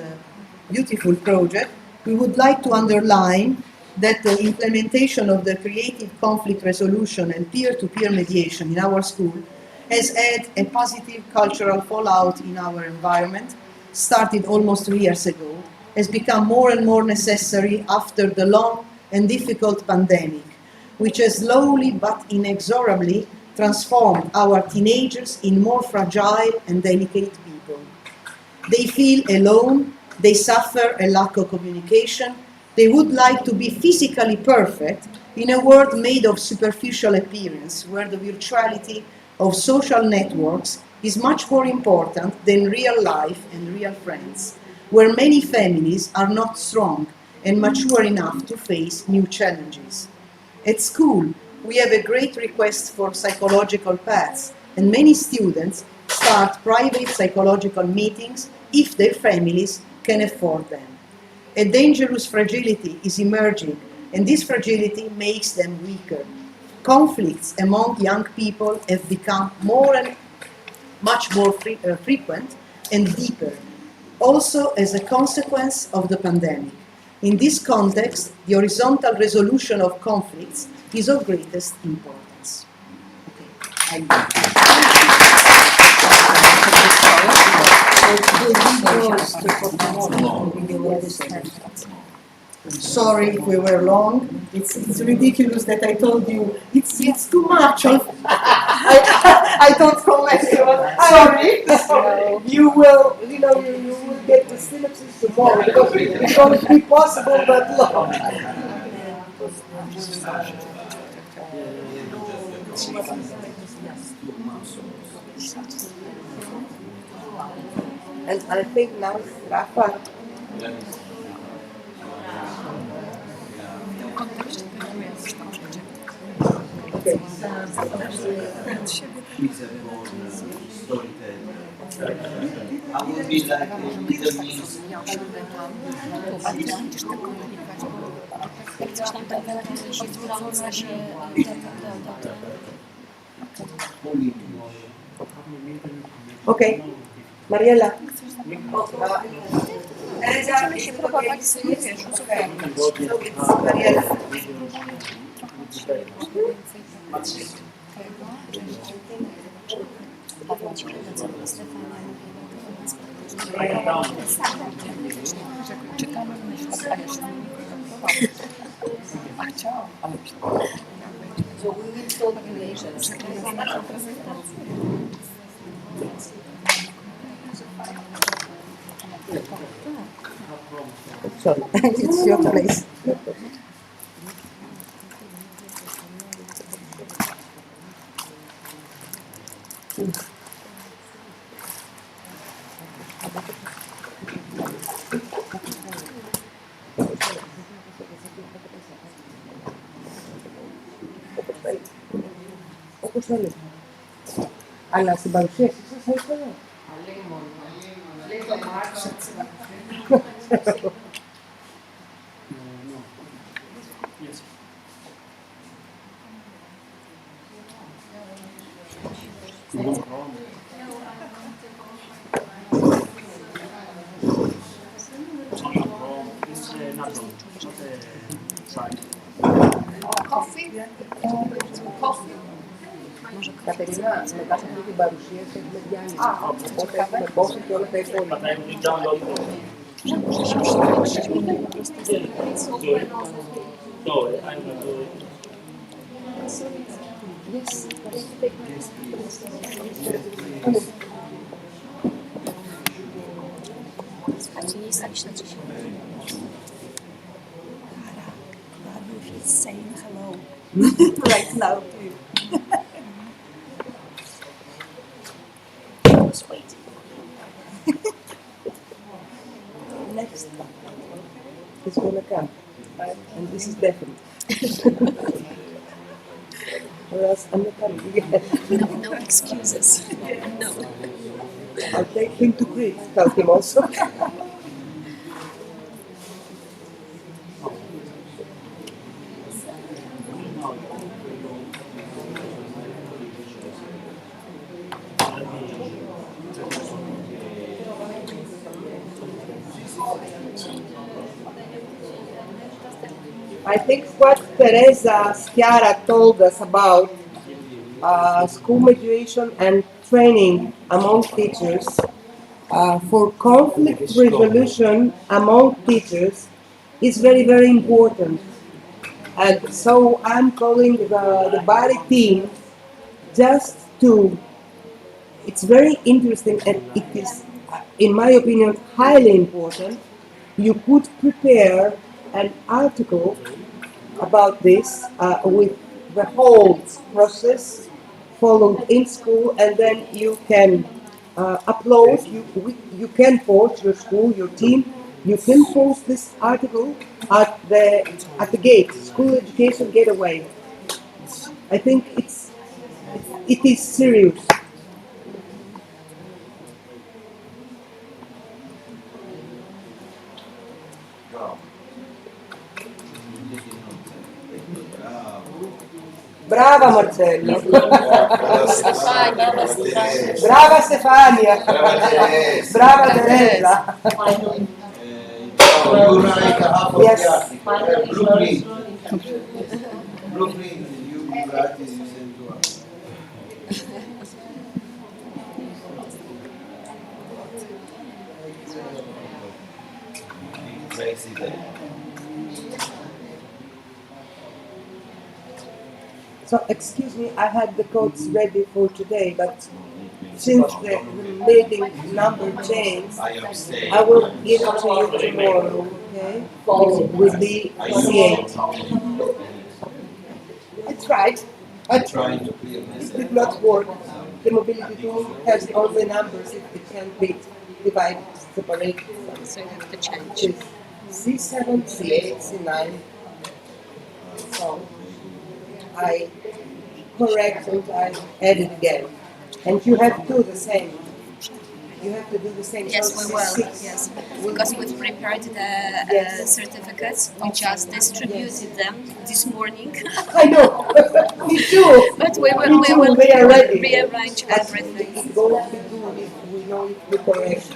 beautiful project. We would like to underline that the implementation of the creative conflict resolution and peer-to-peer mediation in our school has had a positive cultural fallout in our environment, started almost 2 years ago, has become more and more necessary after the long and difficult pandemic, which has slowly but inexorably transformed our teenagers in more fragile and delicate people. They feel alone, they suffer a lack of communication, they would like to be physically perfect in a world made of superficial appearance, where the virtuality of social networks is much more important than real life and real friends, where many families are not strong and mature enough to face new challenges. At school, we have a great request for psychological paths, and many students start private psychological meetings if their families can afford them. A dangerous fragility is emerging, and this fragility makes them weaker. Conflicts among young people have become much more frequent and deeper, also as a consequence of the pandemic. In this context, the horizontal resolution of conflicts is of greatest importance. Sorry if we were long. It's ridiculous that I told you it's too much. I don't comment. Sorry. You will get the synopsis tomorrow because it's going to be possible but long. And I think now Rafa. Okay. I will be like a little means. Jak coś tam tak wyraźnie się wtrąca się Okay. Mariela. Chcemy się próbować z wiesz, Mariela. Czytamy myśli, a chciałam, ale So we will talk later. Sorry, it's your place. Όπως θέλεις. Αλλά στην παρουσίαση σας θα ήθελα. Κατερίνα, μετά σε αυτή την παρουσίαση έχουμε διάλειμμα. Οπότε έχουμε πόσο και όλα τα υπόλοιπα. nie stać na dzisiaj. He's saying hello. Right now. Just wait. Next one is gonna come, and this is definite. Or else I'm not coming again. No excuses. No. I'll take him to Greece, tell him also. I think what Teresa Schiara told us about school mediation and training among teachers for conflict resolution among teachers is very, very important. And so I'm calling the body team just to, it's very interesting and it is, in my opinion, highly important. You could prepare an article about this with the whole process followed in school, and then you can upload, you can post your school, your team You can post this article at the gate, school education getaway. I think it is serious. Brava Marcello. Brava Stefania. Brava Teresa. You write half of the Yes. article. Blueprint. Blueprint. You write it, you send to us. So excuse me, I had the codes ready for today, but since the meeting number changed, I will give it to you tomorrow, okay? With the C8. I tried. Trying to clear It myself. did not work. The mobility tool has only numbers, it can't be divided, separated. So you have to change. Which is C7, C8, C9. So I correct and I edit again. And you have to do the same. You have to do the same. Yes, So we will. C6 Yes, will because be- we've prepared the Yes. certificates. We just distributed them this morning. I know. Me too. But we Me will, too. They are ready. rearrange And everything. It won't be good if we know if we correct.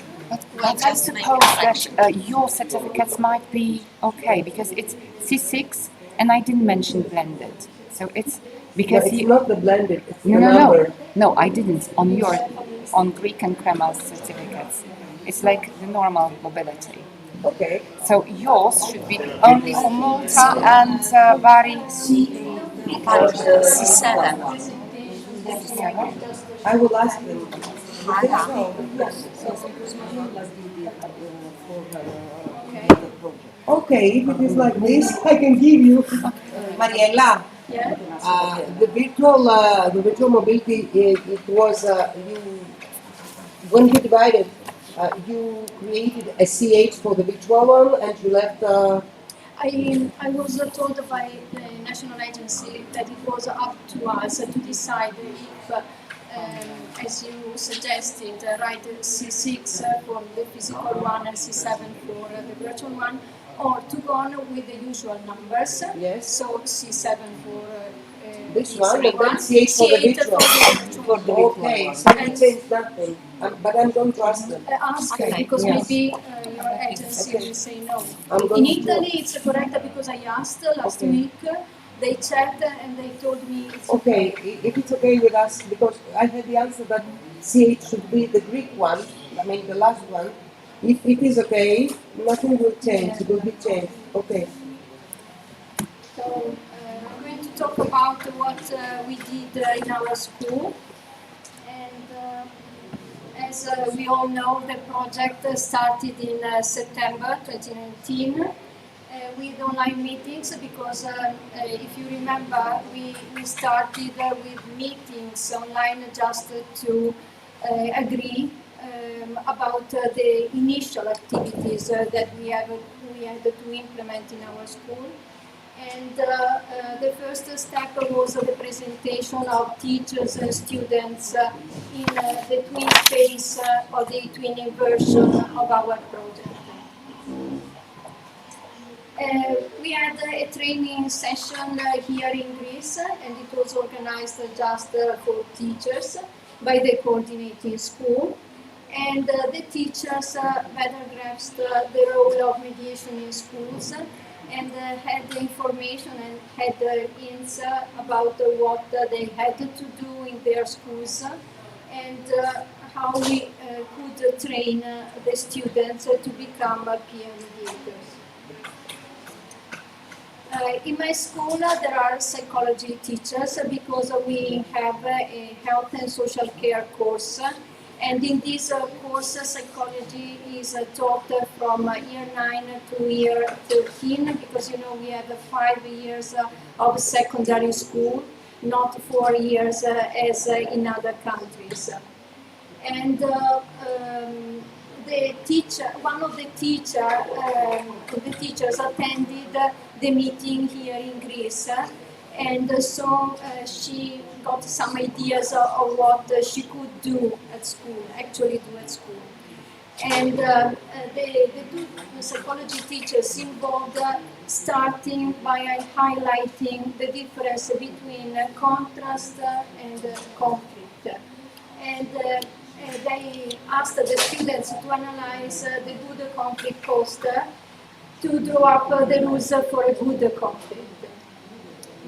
But I suppose that your certificates might be okay because it's C6 and I didn't mention blended. So it's No, because it's you. not the blended, it's the No, number. I didn't. On Greek and Crema certificates, it's like the normal mobility. Okay. So yours should be only for Malta and Bari C7. I will ask them. I think so. Okay, if it is like this, I can give you. Mariella, the virtual mobility, it was when you divided, you created a CH for the virtual one, and you left. I was told by the national agency that it was up to us to decide if, as you suggested, write C6 for the physical one and C7 for the virtual one, or to go on with the usual numbers. Yes. So C7 for This one, and then C8 for the virtual. Okay, so you changed nothing, but I'm going to ask them. Ask because Yes. maybe your agency Okay. will say no. I'm going In to- Italy, it's correct because I asked last Okay. week. They checked and they told me it's Okay, if it's okay with us, because I had the answer that CH should be the Greek one, I mean the last one. If it is okay, nothing will change, it will be changed. Okay. So I'm going to talk about what we did in our school. And as we all know, the project started in September 2019 with online meetings because if you remember, we started with meetings online just to agree about the initial activities that we had to implement in our school. And the first step was the presentation of teachers and students in the twin phase of the twinning version of our project. We had a training session here in Greece, and it was organized just for teachers by the coordinating school. And the teachers better grasped the role of mediation in schools and had the information and had hints about what they had to do in their schools and how we could train the students to become peer mediators. In my school, there are psychology teachers because we have a health and social care course. And in this course, psychology is taught from year 9 to year 13 because, you know, we have 5 years of secondary school, not 4 years as in other countries. And one of the teachers attended the meeting here in Greece, and so she got some ideas of what she could do at school, actually do at school. And the two psychology teachers involved starting by highlighting the difference between contrast and conflict. And they asked the students to analyze the good conflict poster to draw up the rules for a good conflict.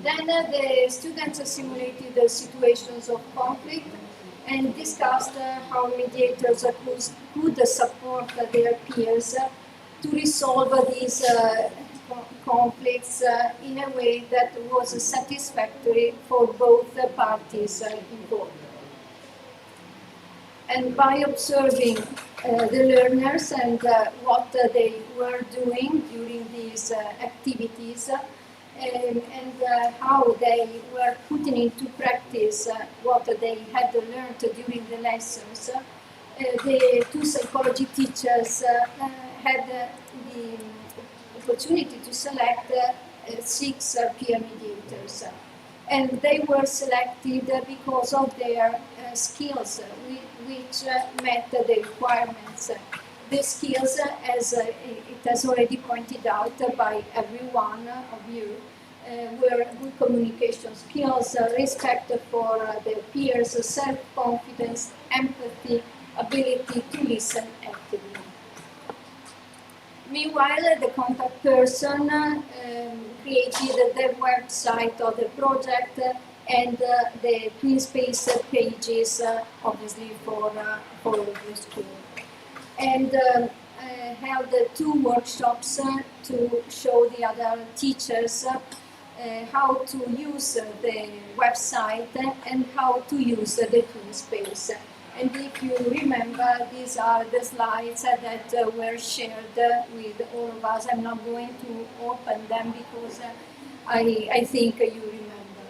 Then the students simulated the situations of conflict and discussed how mediators could support their peers to resolve these conflicts in a way that was satisfactory for both parties involved. And by observing the learners and what they were doing during these activities, and how they were putting into practice what they had learned during the lessons, the two psychology teachers had the opportunity to select 6 peer mediators. And they were selected because of their skills, which met the requirements. The skills, as it has already pointed out by every one of you, were good communication skills, respect for their peers, self-confidence, empathy, ability to listen actively. Meanwhile, the contact person created the website of the project and the twin space pages, obviously for the school. And held 2 workshops to show the other teachers how to use the website and how to use the twin space. And if you remember, these are the slides that were shared with all of us. I'm not going to open them because I think you remember.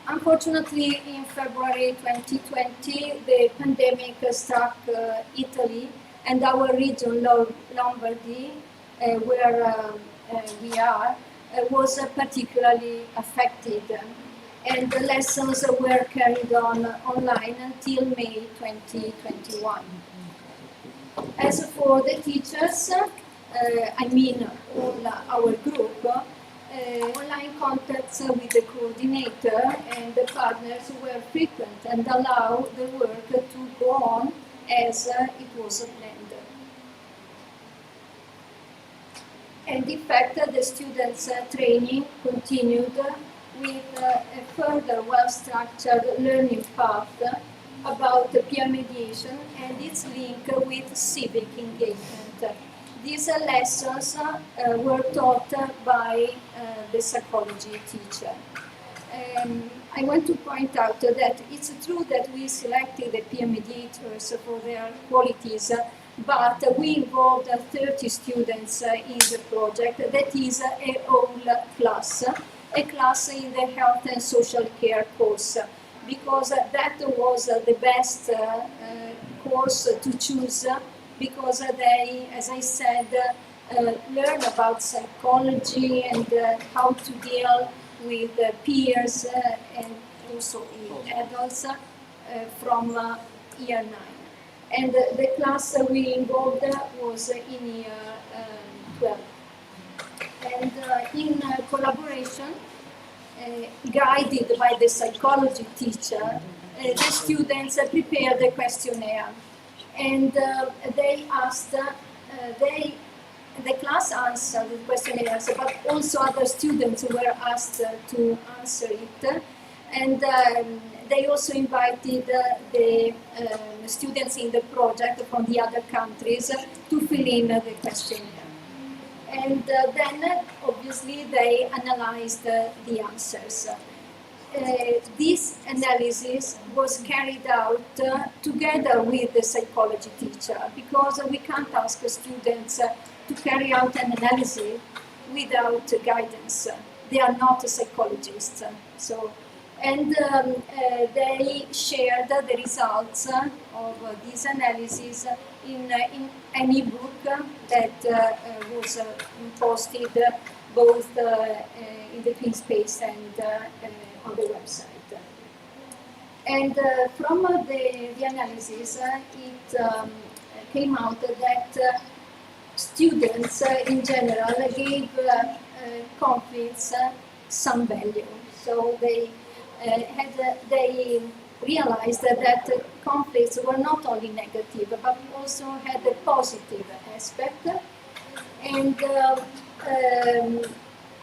Unfortunately, in February 2020, the pandemic struck Italy, and our region, Lombardy, where we are, was particularly affected. And the lessons were carried on online until May 2021. As for the teachers, I mean all our group, online contacts with the coordinator and the partners were frequent and allowed the work to go on as it was planned. And in fact, the students' training continued with a further well-structured learning path about peer mediation and its link with civic engagement. These lessons were taught by the psychology teacher. I want to point out that it's true that we selected the peer mediators for their qualities, but we involved 30 students in the project. That is a whole class, a class in the health and social care course, because that was the best course to choose, because they, as I said, learn about psychology and how to deal with peers and also in adults from year 9. And the class we involved was in year 12. And in collaboration, guided by the psychology teacher, the students prepared a questionnaire. And they asked, the class answered the questionnaires, but also other students were asked to answer it. And they also invited the students in the project from the other countries to fill in the questionnaire. And then, obviously, they analyzed the answers. This analysis was carried out together with the psychology teacher, because we can't ask students to carry out an analysis without guidance. They are not psychologists. So And they shared the results of this analysis in an ebook that was posted both in the Free Space and on the website. And from the analysis, it came out that students in general gave conflicts some value. So they realized that conflicts were not only negative, but also had a positive aspect. And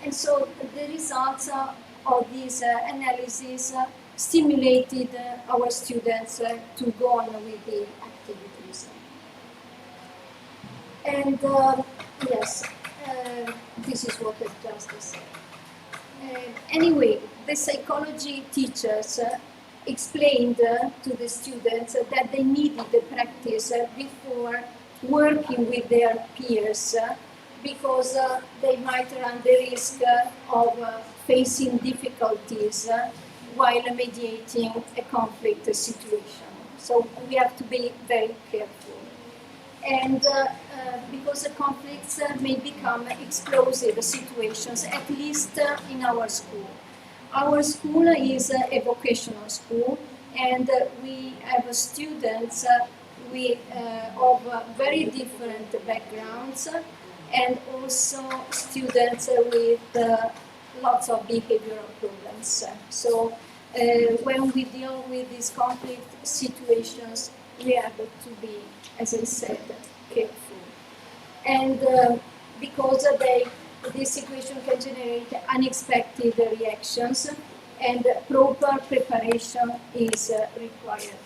and so the results of this analysis stimulated our students to go on with the activities. And yes, this is what I just said. Anyway, the psychology teachers explained to the students that they needed the practice before working with their peers because they might run the risk of facing difficulties while mediating a conflict situation. So we have to be very careful. And because the conflicts may become explosive situations, at least in our school. Our school is a vocational school, and we have students of very different backgrounds, and also students with lots of behavioral problems. So when we deal with these conflict situations, we have to be, as I said, careful. And because this situation can generate unexpected reactions, and proper preparation is required.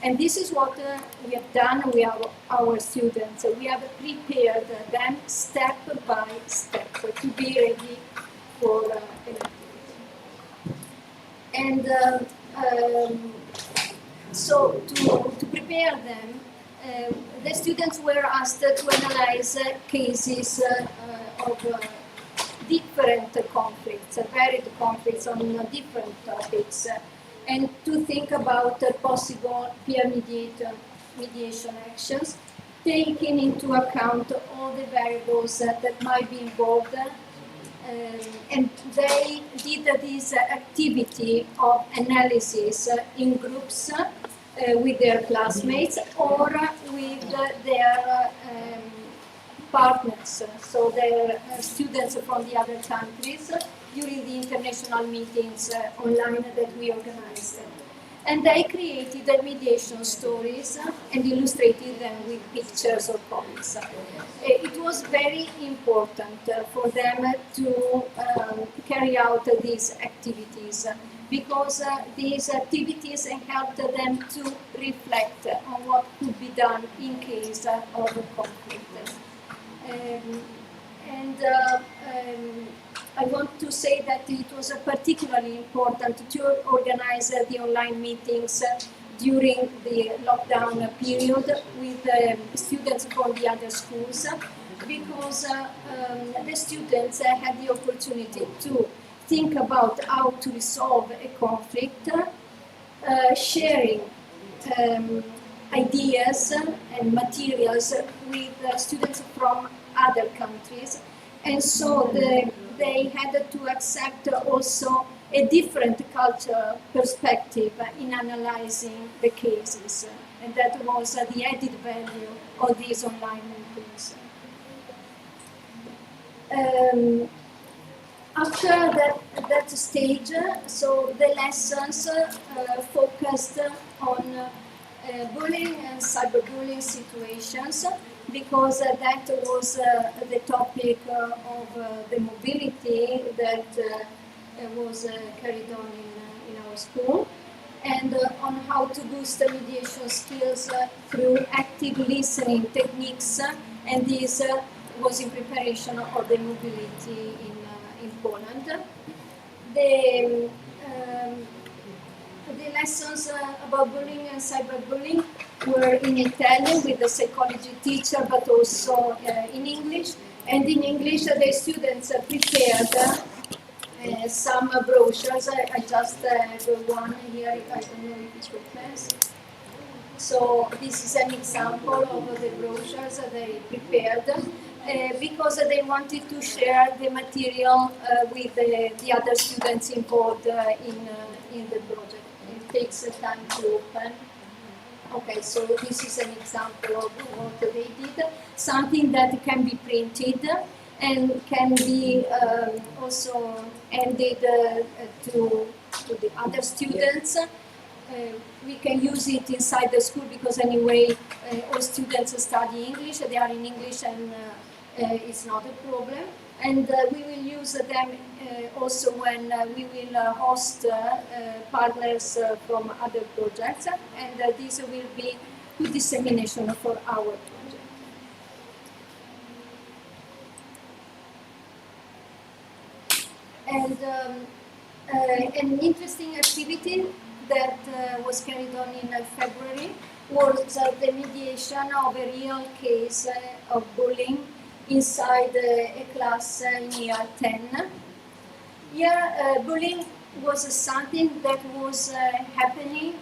And this is what we have done with our students. We have prepared them step by step to be ready for an activity. And so to prepare them, the students were asked to analyze cases of different conflicts, varied conflicts on different topics, and to think about possible peer mediation actions, taking into account all the variables that might be involved. And they did this activity of analysis in groups with their classmates or with their partners, so their students from the other countries, during the international meetings online that we organized. And they created the mediation stories and illustrated them with pictures or comics. It was very important for them to carry out these activities because these activities helped them to reflect on what could be done in case of a conflict. I want to say that it was particularly important to organize the online meetings during the lockdown period with students from the other schools because the students had the opportunity to think about how to resolve a conflict, sharing ideas and materials with students from other countries, and so they had to accept also a different cultural perspective in analyzing the cases, and that was the added value of these online meetings. After that stage, so the lessons focused on bullying and cyberbullying situations, because that was the topic of the mobility that was carried on in our school, and on how to boost the mediation skills through active listening techniques, and this was in preparation of the mobility in Poland. The lessons about bullying and cyberbullying were in Italian with the psychology teacher, but also in English. And in English, the students prepared some brochures. I just have one here. I don't know if it's focused. So this is an example of the brochures that they prepared because they wanted to share the material with the other students involved in the project. It takes time to open. Okay, so this is an example of what they did. Something that can be printed and can be also handed to the other students. We can use it inside the school because anyway all students study English, they are in English and it's not a problem. And we will use them also when we will host partners from other projects, and this will be good dissemination for our project. And an interesting activity that was carried on in February was the mediation of a real case of bullying inside a class in year 10. Here, bullying was something that was happening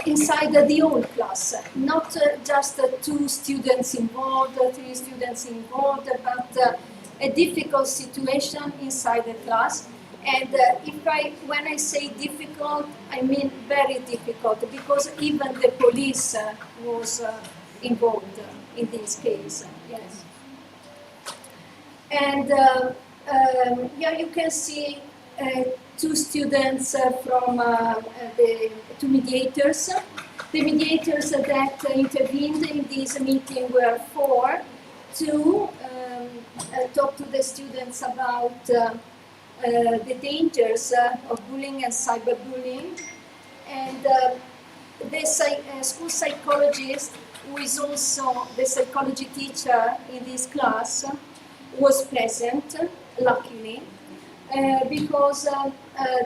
inside the whole class, not just 2 students involved, 3 students involved, but a difficult situation inside the class. And when I say difficult, I mean very difficult, because even the police was involved in this case. Yes. And here you can see 2 students from the 2 mediators. The mediators that intervened in this meeting were 4 to talk to the students about the dangers of bullying and cyberbullying. And the school psychologist, who is also the psychology teacher in this class, was present, luckily, because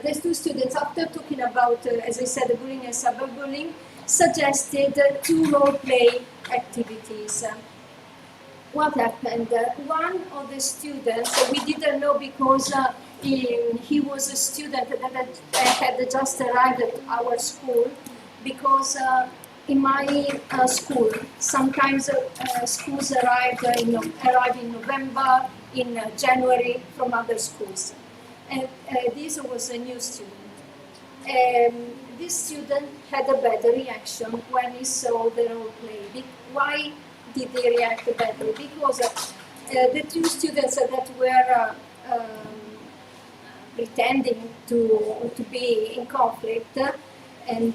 the 2 students, after talking about, as I said, bullying and cyberbullying, suggested 2 role-play activities. What happened? One of the students, we didn't know because he was a student that had just arrived at our school, because in my school, sometimes schools arrive in November, in January from other schools. And this was a new student. This student had a bad reaction when he saw the role play. Why did they react badly? Because the 2 students that were pretending to be in conflict and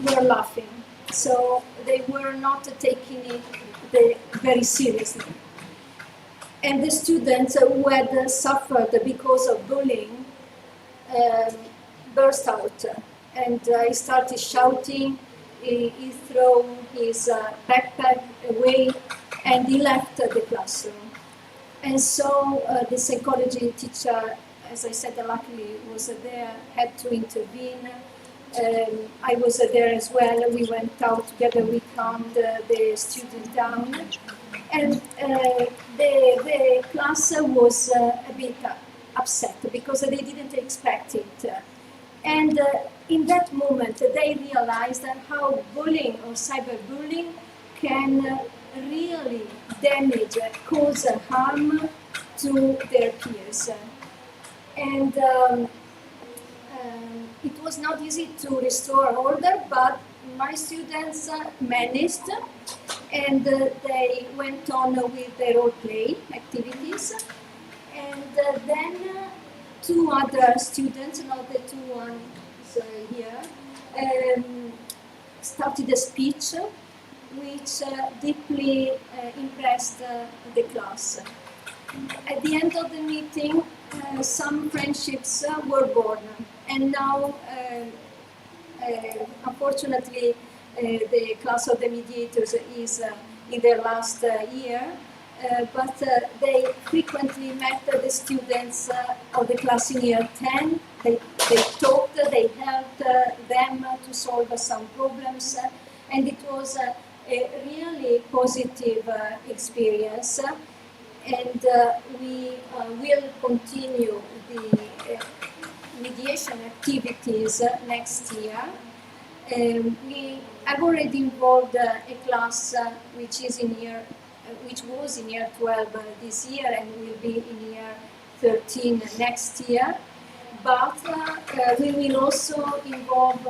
were laughing. So they were not taking it very seriously. And the students who had suffered because of bullying burst out, and he started shouting. He threw his backpack away, and he left the classroom. And so the psychology teacher, as I said, luckily was there, had to intervene. I was there as well. We went out together. We calmed the student down, and the class was a bit upset because they didn't expect it. And in that moment, they realized how bullying or cyberbullying can really damage, cause harm to their peers. And it was not easy to restore order, but my students managed, and they went on with their role play activities. And then 2 other students, not the 2 ones here, started a speech which deeply impressed the class. At the end of the meeting, some friendships were born, and now, unfortunately, the class of the mediators is in their last year, but they frequently met the students of the class in year 10. They talked, they helped them to solve some problems, and it was a really positive experience. and we will continue the mediation activities next year. We have already involved a class which is in year, which was in year 12 this year and will be in year 13 next year. But we will also involve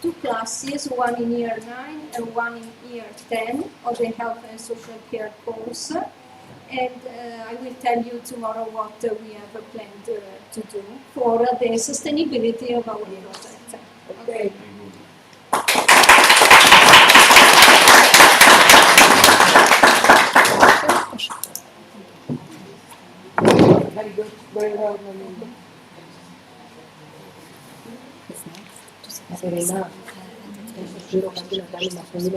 two classes, one in year 9 and one in year 10 of the health and social care course. And I will tell you tomorrow what we have planned to do for the sustainability of our project. Okay. Very good, very well. Serena, żero kandyna dalej ma swoje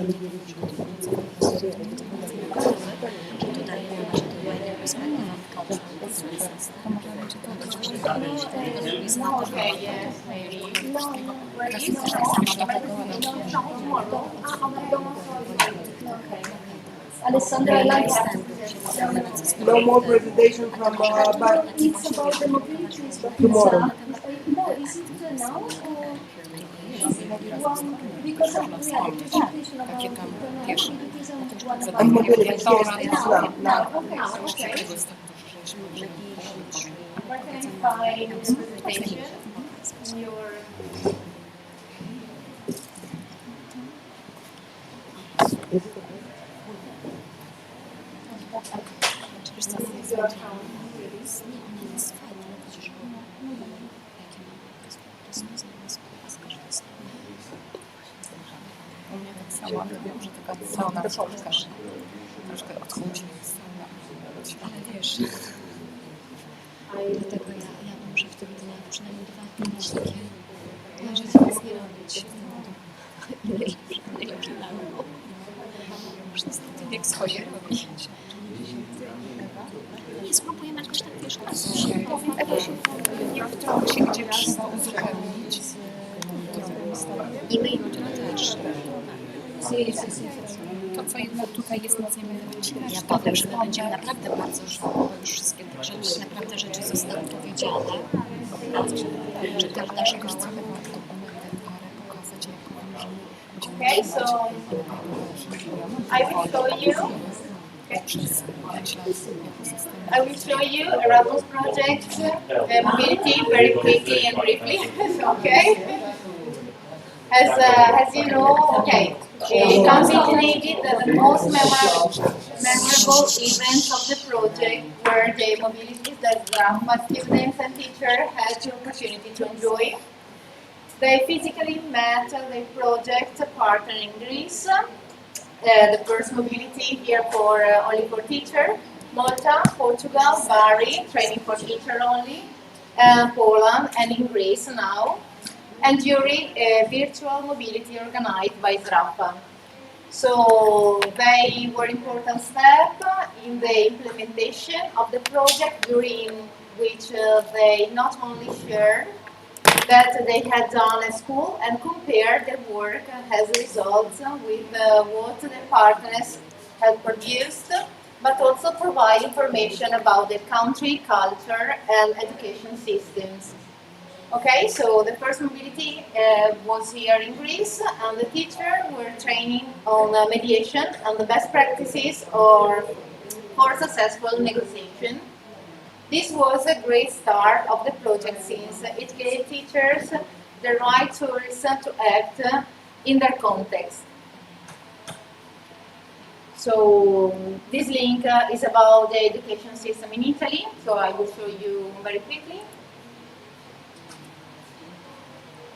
Alessandra, I like that. No more presentation from but It's about the mobilities, but tomorrow. No, is it now or is it one? Because we have a presentation about mobilities and one about And mobility, yes, it's now. Okay, okay. Where can I find the presentation? In your... your account. U mnie tak samo, ale wiem, że taka cała książka troszkę odchodzi. Ale wiesz, dlatego ja muszę w tych dniach przynajmniej 2 dni mieć takie, że nic nie robić. Ile kilogramów. Muszę niestety wiek swoje robić. Spróbujemy jakoś tak, wiesz, jak to się gdzie trzeba uzupełnić. I my jutro też. To, co jednak tutaj jest, nic nie będę wycinać. Ja powiem, że my będziemy naprawdę bardzo żwawo, już wszystkie te rzeczy, naprawdę rzeczy zostały powiedziane. Że też naszego chcemy dokumentem parę pokazać, jak możemy. Okay, so I will show you. I will show you Erasmus project mobility very quickly and briefly. Okay. As you know, okay, it originated the most memorable events of the project were the mobilities that drama students and teachers had the opportunity to enjoy. They physically met the project partner in Greece, the first mobility here for only for teacher, Malta, Portugal, Bari, training for teacher only, Poland, and in Greece now, and during a virtual mobility organized by SRAPA. So they were important step in the implementation of the project, during which they not only shared that they had done at school and compared their work as results with what the partners had produced, but also provide information about the country, culture, and education systems. Okay, so the first mobility was here in Greece, and the teachers were training on mediation and the best practices for successful negotiation. This was a great start of the project, since it gave teachers the right tools to act in their context. So this link is about the education system in Italy, so I will show you very quickly.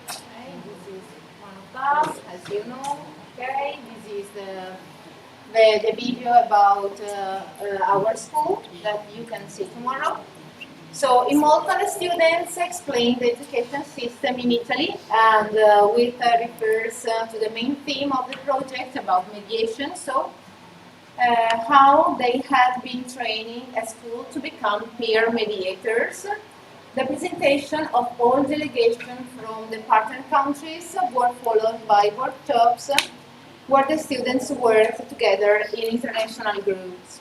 Okay, this is one of us, as you know. Okay, this is the video about our school that you can see tomorrow. So in Malta, the students explain the education system in Italy, and which refers to the main theme of the project about mediation. So how they had been training at school to become peer mediators. The presentation of all delegations from the partner countries were followed by workshops where the students worked together in international groups.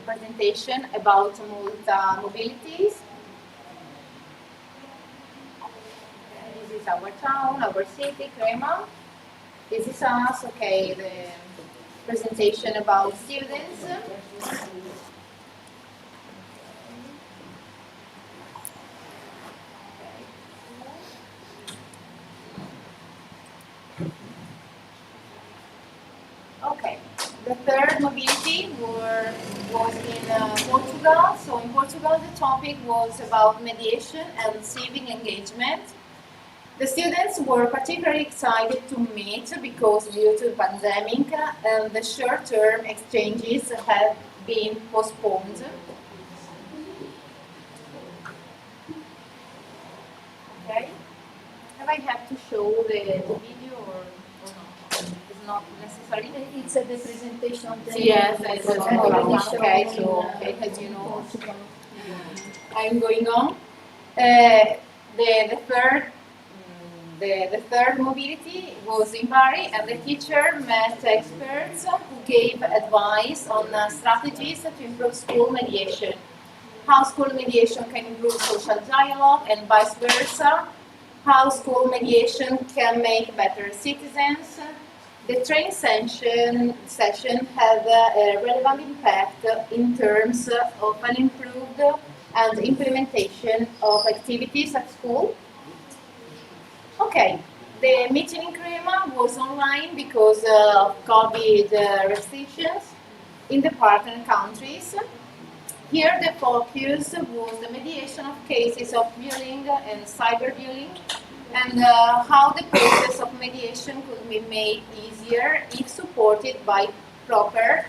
presentation about Malta mobilities. This is our town, our city, Crema. This is us, okay, the presentation about students. Okay, the third mobility was in Portugal. So in Portugal, the topic was about mediation and civic engagement. The students were particularly excited to meet because due to the pandemic, the short-term exchanges had been postponed. Okay, have I have to show the video or not? It's not necessary. It's the presentation of the Yes, I saw. Okay, so as you know, I'm going on. The third. The third mobility was in Bari, and the teacher met experts who gave advice on strategies to improve school mediation, how school mediation can improve social dialogue, and vice versa, how school mediation can make better citizens. The training session had a relevant impact in terms of an improved and implementation of activities at school. Okay, the meeting in Crema was online because of COVID restrictions in the partner countries. Here the focus was the mediation of cases of bullying and cyberbullying and how the process of mediation could be made easier if supported by proper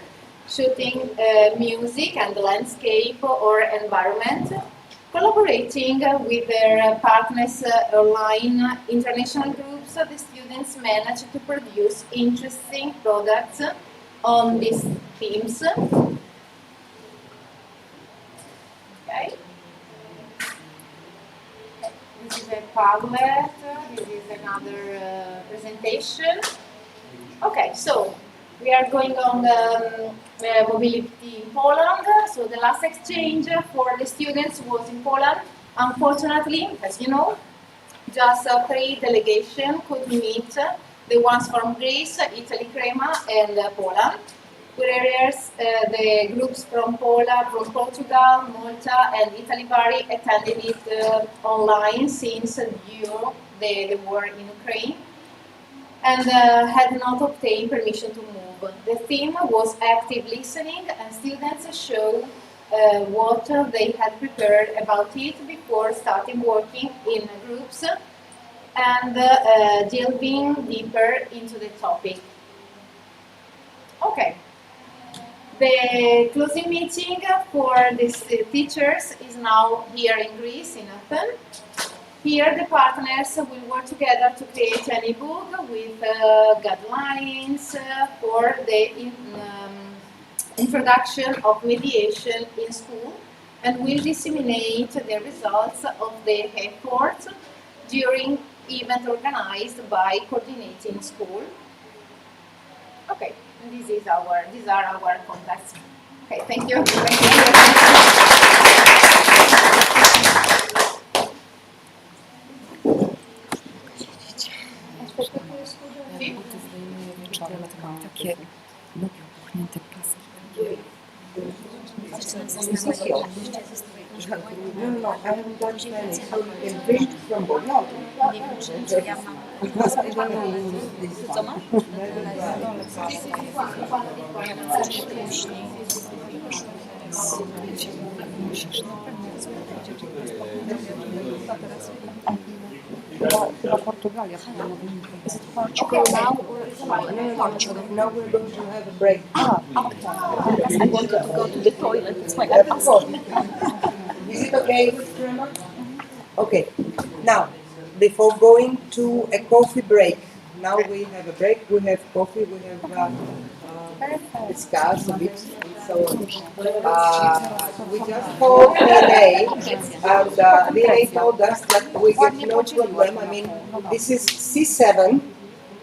shooting music and landscape or environment. Collaborating with their partners online international groups, the students managed to produce interesting products on these themes. Okay. This is a Padlet, this is another presentation. Okay, so we are going on mobility in Poland. So the last exchange for the students was in Poland. Unfortunately, as you know, just 3 delegations could meet, the ones from Greece, Italy, Crema, and Poland. Whereas the groups from Poland, from Portugal, Malta, and Italy Bari attended it online since due the war in Ukraine, and had not obtained permission to move. The theme was active listening, and students showed what they had prepared about it before starting working in groups and delving deeper into the topic. Okay. The closing meeting for these teachers is now here in Greece, in Athens. Here the partners will work together to create an e-book with guidelines for the introduction of mediation in school, and will disseminate the results of the effort during event organized by coordinating school. Okay, and these are our contacts. Okay, thank you. Takie nogi opuchnięte pasy. No, I haven't got many, so you can drink from both. No. Nie wiem, czy ja mam. Co masz? Chcesz później. Musisz na pewno Portugalia. Is it Portugal now or is it Portugal? Now we're going to have a break. I wanted to go to the toilet. That's why I'm asking. Is it okay with Crema? Okay. Now, before going to a coffee break, now we have a break. We have coffee. We have discussed a bit. So we just called DNA, and DNA told us that we get no problem. I mean, this is C7,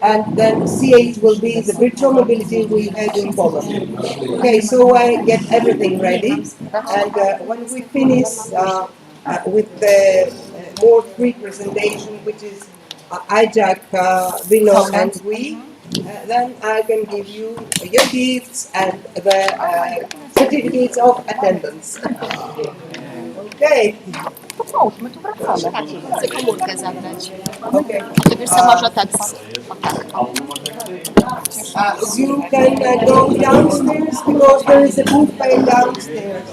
and then C8 will be the virtual mobility we had in Poland. Okay, so I get everything ready, and when we finish with the more free presentation, which is IJAC, Vino, and we, then I can give you your gifts and the certificates of attendance. Okay. Połóżmy, tu wracamy. Tak, chcę komórkę zabrać. Okay. To wiesz co, może tak, o tak. You can go downstairs because there is a buffet downstairs.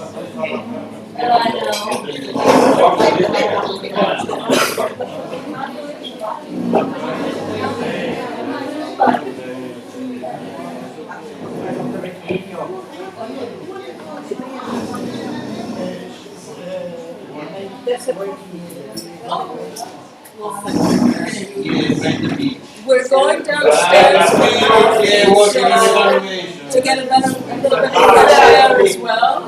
We're going downstairs to get a little bit of fresh air as well.